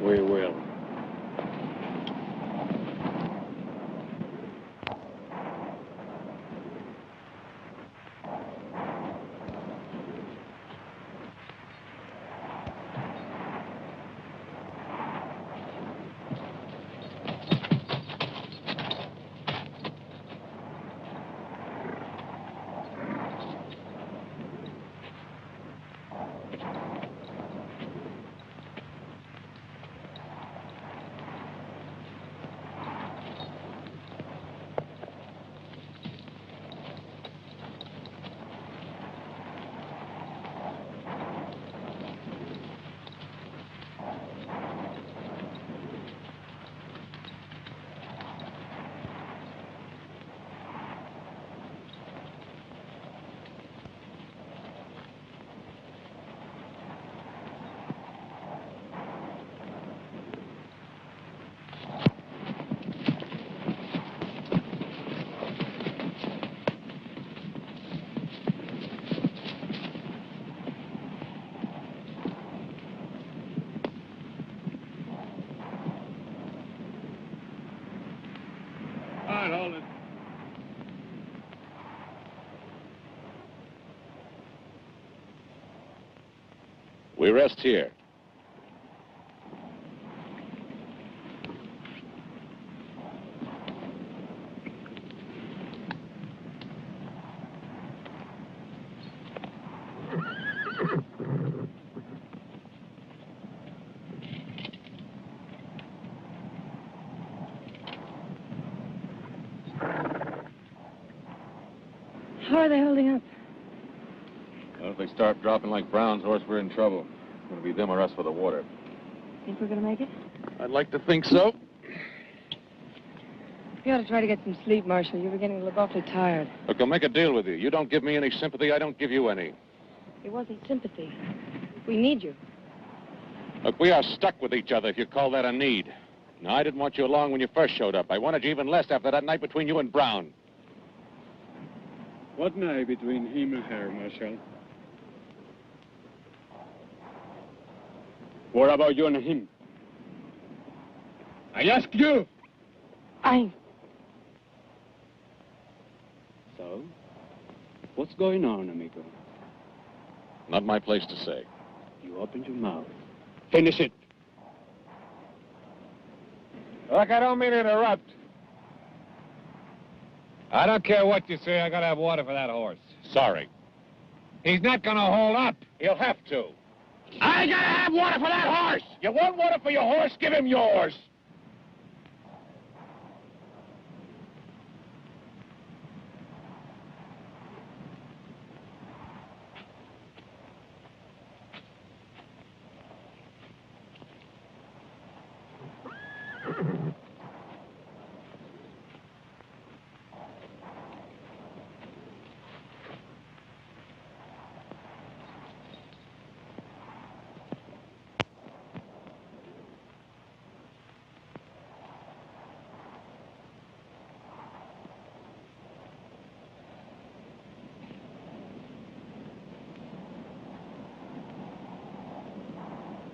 We will. We rest here. How are they holding up? Well, if they start dropping like Brown's horse, we're in trouble. It's going to be them or us for the water. Think we're gonna make it? I'd like to think so. You ought to try to get some sleep, Marshal. You were getting to look awfully tired. Look, I'll make a deal with you. You don't give me any sympathy, I don't give you any. It wasn't sympathy. We need you. Look, we are stuck with each other, if you call that a need. Now, I didn't want you along when you first showed up. I wanted you even less after that night between you and Brown. What night between him and her, Marshal? What about you and him? I ask you! So, what's going on, amigo? Not my place to say. You opened your mouth. Finish it. Look, I don't mean to interrupt. I don't care what you say. I gotta have water for that horse. Sorry. He's not gonna hold up. He'll have to. I gotta have water for that horse. You want water for your horse? Give him yours.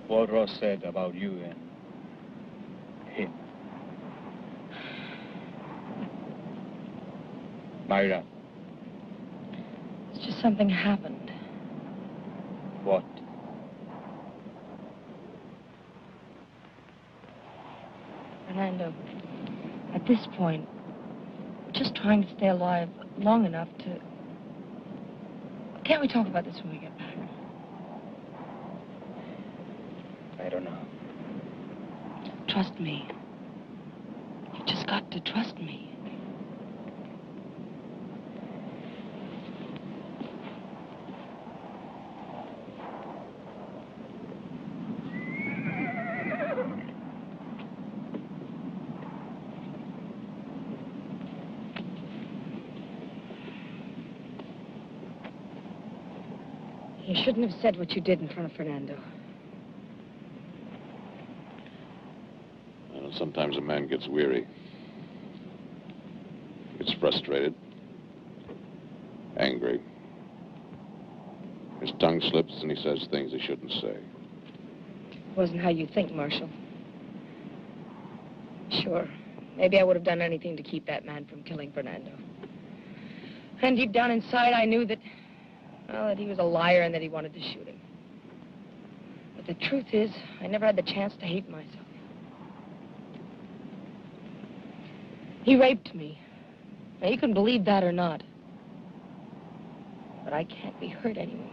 What Ross said about you and him. Myra, It's just something happened. what? Fernando, at this point, we're just trying to stay alive long enough to... Can't we talk about this when we get back? I don't know. Trust me. You just got to trust me. You shouldn't have said what you did in front of Fernando. Well, sometimes a man gets weary. Gets frustrated. Angry. His tongue slips and he says things he shouldn't say. It wasn't how you think, Marshal. Sure, maybe I would have done anything to keep that man from killing Fernando. And deep down inside, I knew that, well, that he was a liar and that he wanted to shoot him. But the truth is, I never had the chance to hate myself. He raped me. Now, you can believe that or not. But I can't be hurt anymore.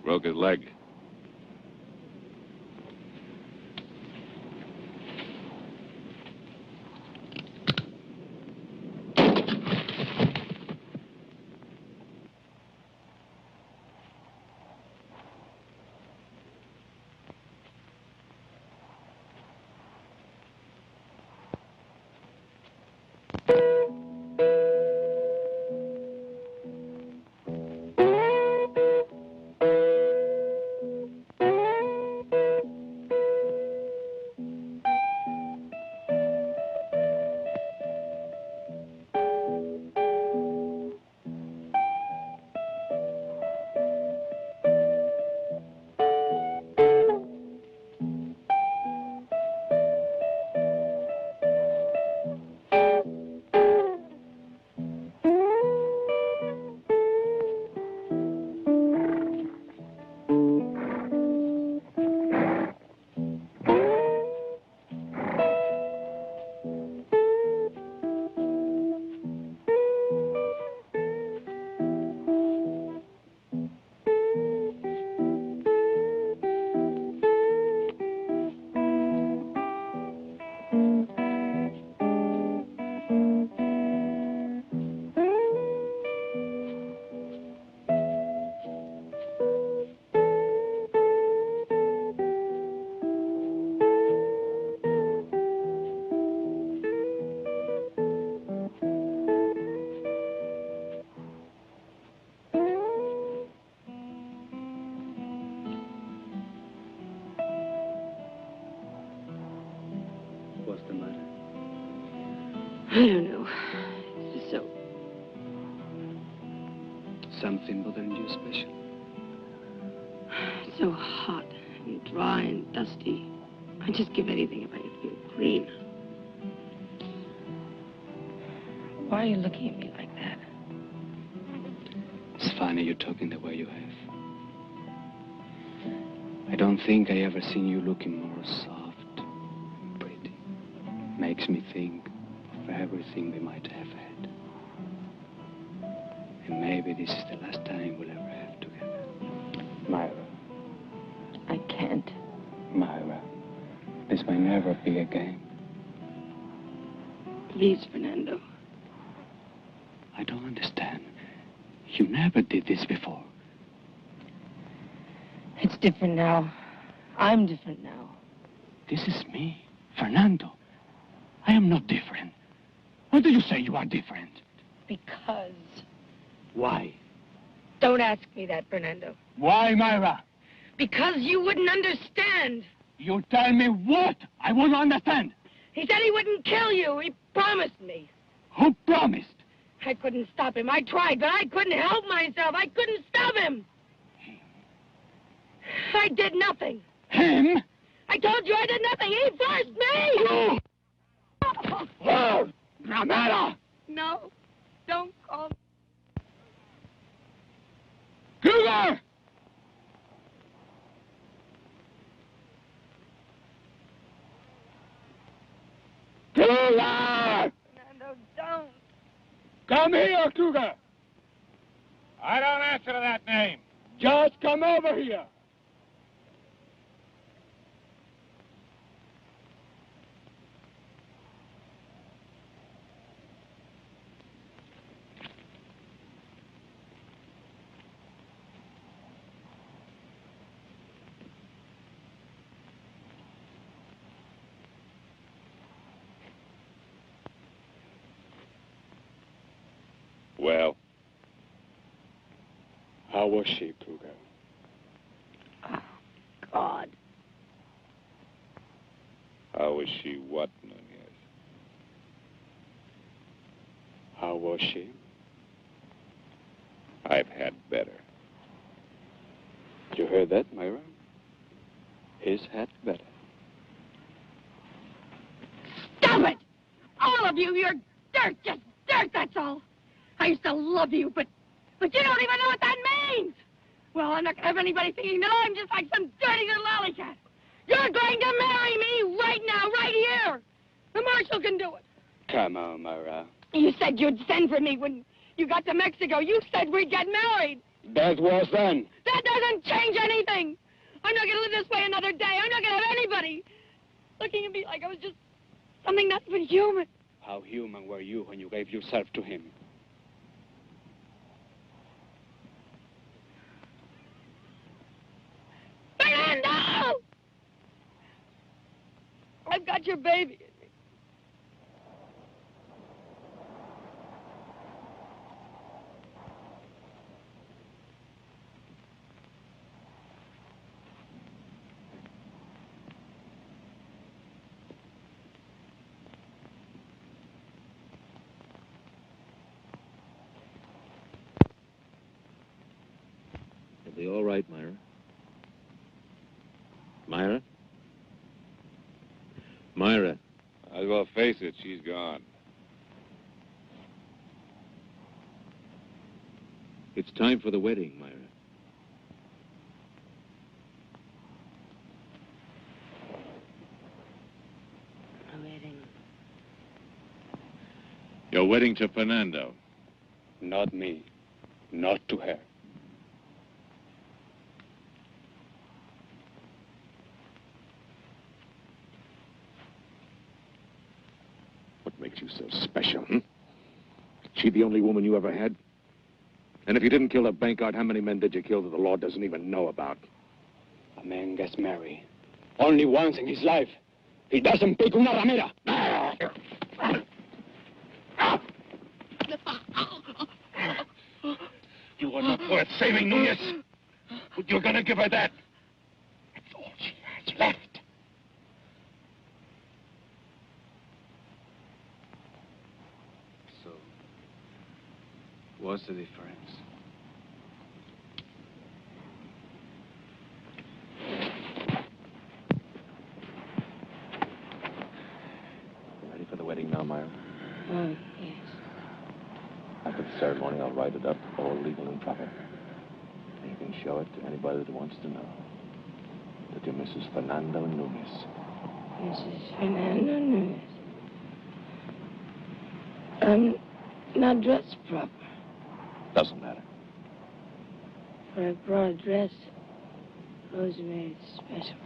Broke his leg. I don't know. It's just so... Something bothering you special? It's so hot and dry and dusty. I'd just give anything if I could feel clean. Why are you looking at me like that? It's funny you're talking the way you have. I don't think I ever seen you looking more soft and pretty. Makes me think of everything we might have had. And maybe this is the last time we'll ever have together. Myra. I can't. Myra. This may never be again. Please, Fernando. I don't understand. You never did this before. It's different now. I'm different now. This is me, Fernando. I am not different. Why do you say you are different? Because... Why? Don't ask me that, Fernando. Why, Myra? Because you wouldn't understand. You tell me what? I won't understand. He said he wouldn't kill you. He promised me. Who promised? I couldn't stop him. I tried, but I couldn't help myself. I couldn't stop him. I did nothing. Him? I told you I did nothing. He forced me. Oh, Ramera! No, don't call me. Cougar! Cougar! Fernando, don't. Come here, Cougar! I don't answer to that name. Just come over here. Well, How was she, Cougar? Oh, God. how was she what, Nunez? How was she? I've had better. You heard that, Myra? His had better. Stop it! All of you, you're dirt, just dirt, that's all. I used to love you, but you don't even know what that means. Well, I'm not going to have anybody thinking that I'm just like some dirty little alley cat. You're going to marry me right now, right here. The marshal can do it. Come on, Myra. You said you'd send for me when you got to Mexico. You said we'd get married. That was then. That doesn't change anything. I'm not going to live this way another day. I'm not going to have anybody looking at me like I was just something not even human. How human were you when you gave yourself to him? Fernando! I've got your baby. You'll be all right, Myra. Myra? Myra. Might as well face it, she's gone. It's time for the wedding, Myra. A wedding. Your wedding to Fernando. Not me. Not to her. What makes you so special, hmm? She the only woman you ever had? And if you didn't kill the bank guard, how many men did you kill that the law doesn't even know about? A man gets married only once in his life. He doesn't pick una ramera. You are not worth saving, Nunez. But you're gonna give her that. That's all she has left. What's the difference? Ready for the wedding now, Myra? Yes. After the ceremony, I'll write it up, all legal and proper. And you can show it to anybody that wants to know. That you're Mrs. Fernando Nunez. Mrs. Fernando Nunez. I'm not dressed proper. Doesn't matter. For I brought a dress Rose made special.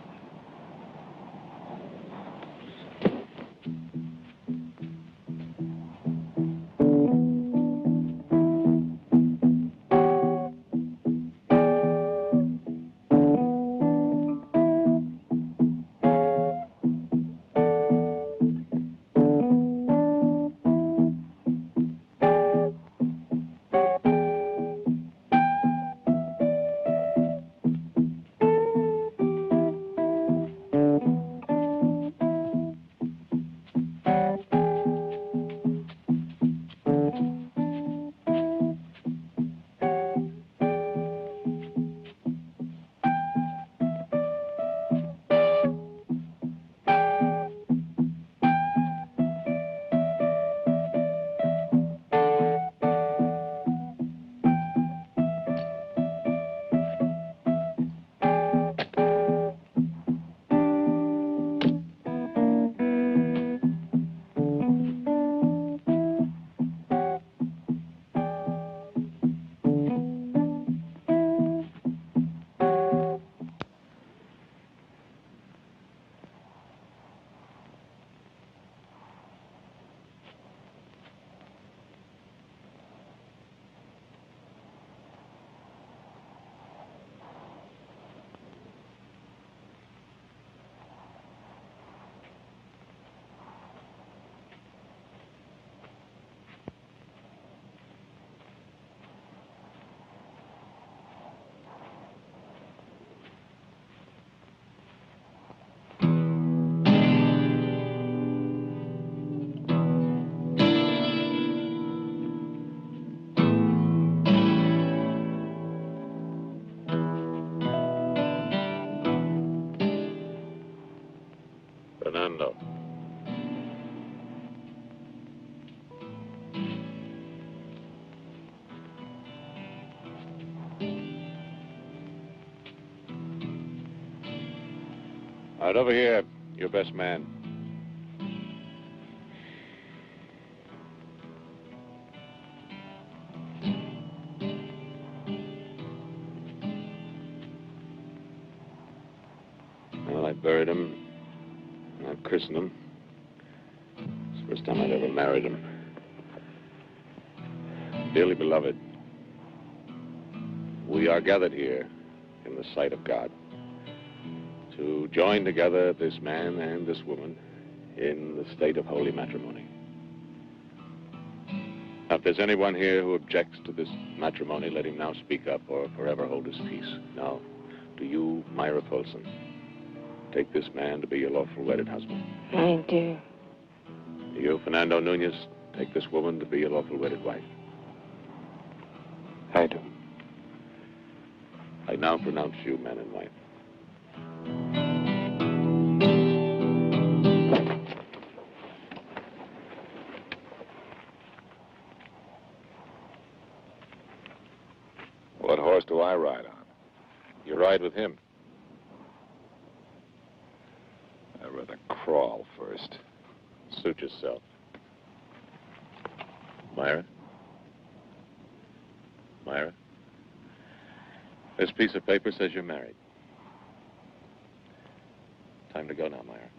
Fernando. All right, over here, your best man. Well, I buried him. I christened him. It's the first time I'd ever married him. Dearly beloved, we are gathered here in the sight of God to join together this man and this woman in the state of holy matrimony. Now, if there's anyone here who objects to this matrimony, let him now speak up or forever hold his peace. Now, do you, Myra Folsom, take this man to be your lawful wedded husband? I do. Do you, Fernando Nunez, take this woman to be your lawful wedded wife? I do. I now pronounce you man and wife. What horse do I ride on? You ride with him. I'd rather crawl first. Suit yourself. Myra? Myra? This piece of paper says you're married. Time to go now, Myra.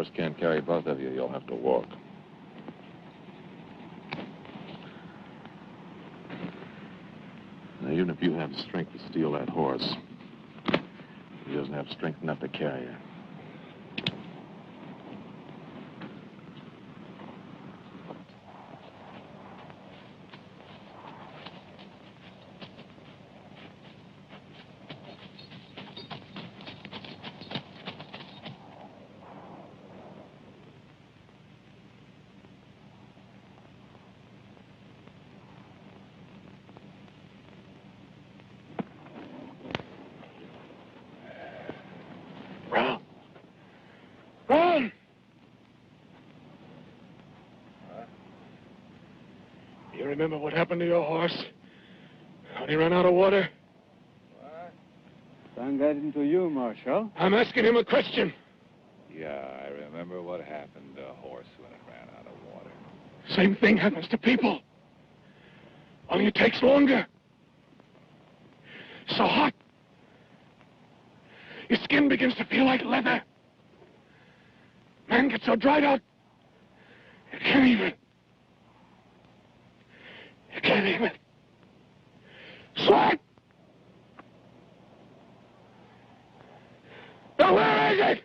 horse can't carry both of you, you'll have to walk. Now, even if you have the strength to steal that horse, he doesn't have strength enough to carry you. Ron! You remember what happened to your horse? When he ran out of water? I'm getting to you, Marshal. I'm asking him a question. Yeah, I remember what happened to a horse when it ran out of water. Same thing happens to people. Only it takes longer. So hot. Your skin begins to feel like leather. Man gets so dried out, you can't even. You can't even. Sweat! Now where is it?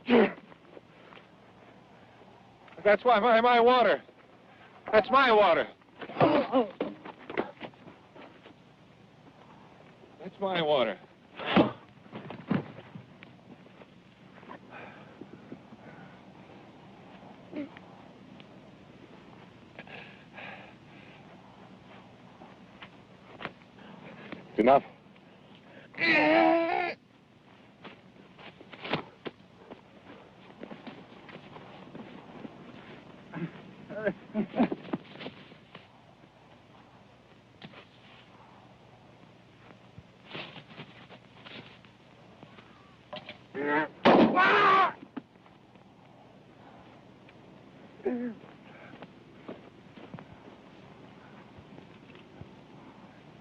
No! That's why my water. That's my water. That's my water. Enough.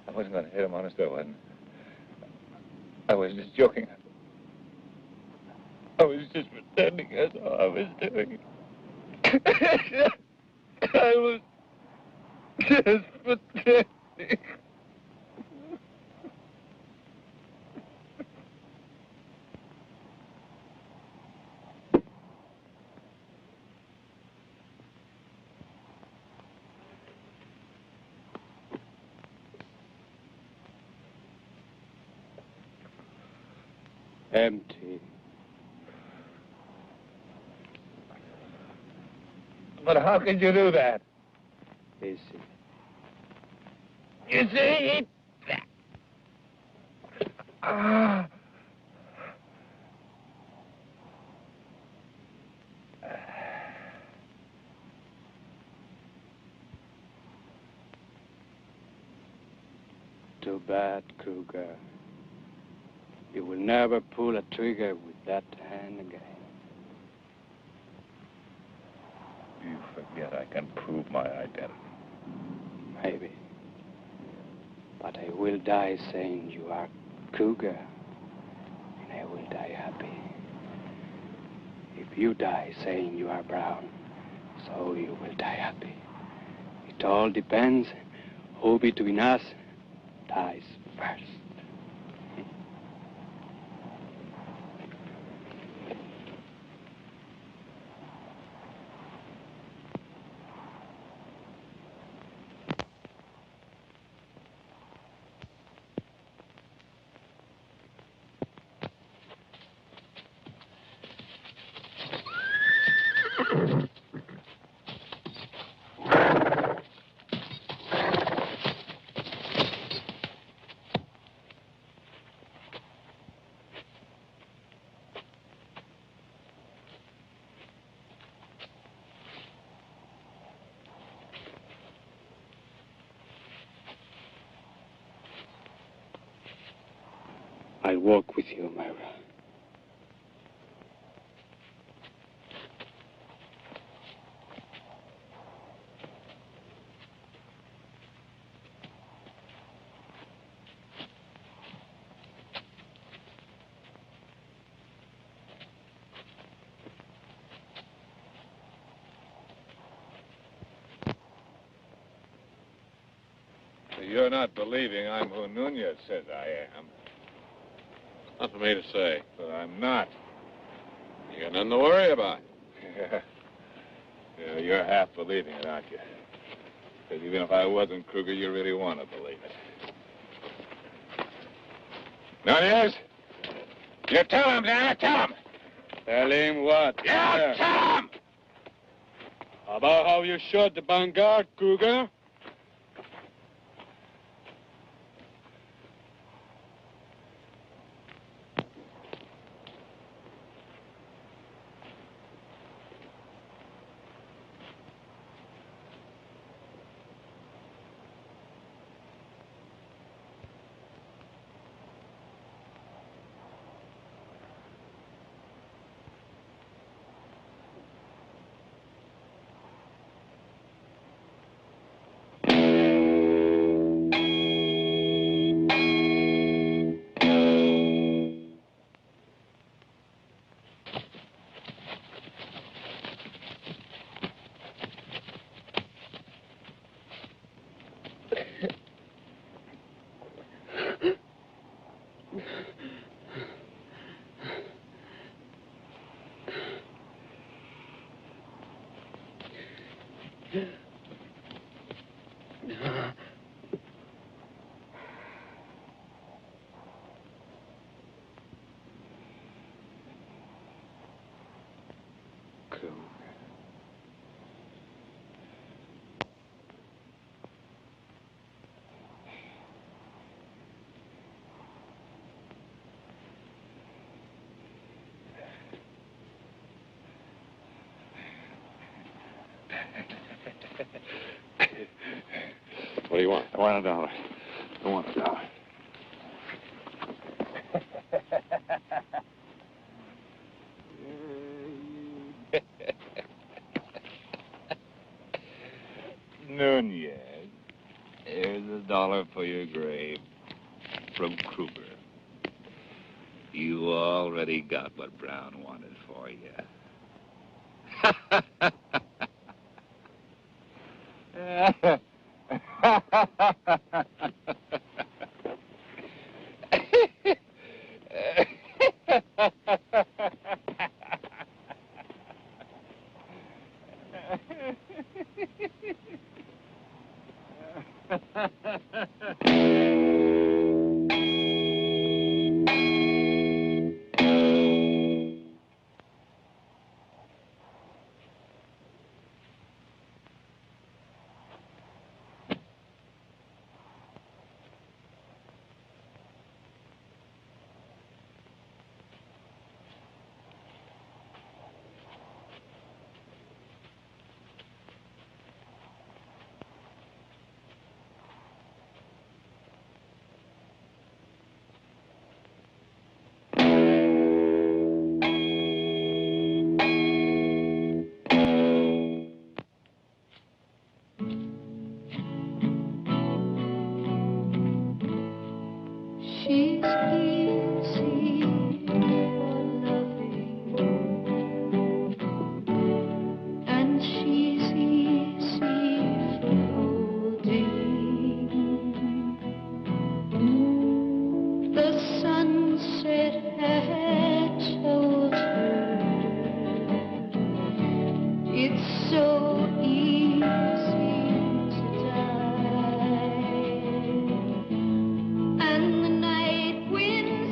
I wasn't going to hit him, honest, I wasn't. I was just joking. I was just pretending that's all I was doing. I was just pretending. Empty. But how could you do that? Easy. You see? Ah. Too bad, Cougar. You will never pull a trigger with that hand again. You forget I can prove my identity. Maybe. But I will die saying you are Cougar. And I will die happy. If you die saying you are Brown, so you will die happy. It all depends who between us dies first. I'll walk with you, Myra. You're not believing I'm who Nunez says I am. Not for me to say. But I'm not. You got nothing to worry about. Yeah, you're half believing it, aren't you? Because even if I wasn't Kruger, you really want to believe it. Nunez? You tell him, damn it, tell him! Tell him what? Yeah, tell him! About how you shot the vanguard, Kruger? What do you want? I want $1. I want $1. Nunez, here's $1 for your grave from Kruger. You already got what Brown wanted for you. She's easy for loving, and she's easy for holding. The sunset had told her it's so easy to die. And the night wind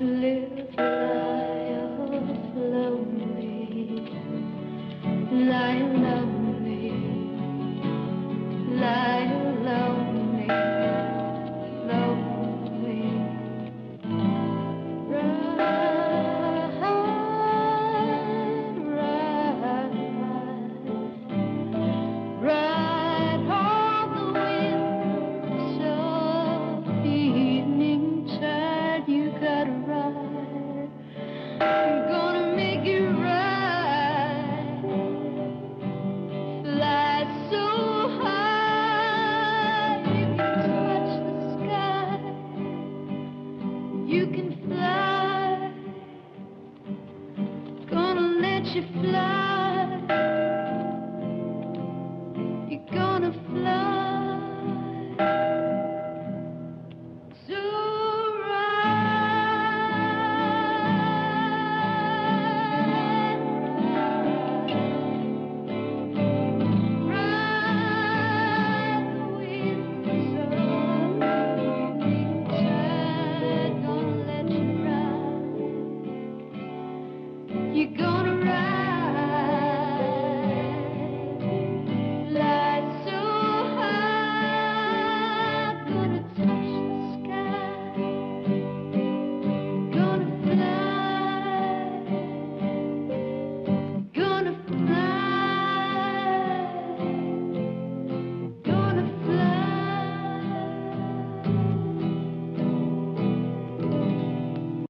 to live a life lonely, lie lonely, lie lonely, lonely. Ride, ride, ride on the winds of evening tide. You gotta ride. I'm gonna make you ride. Fly so high you can touch the sky. You can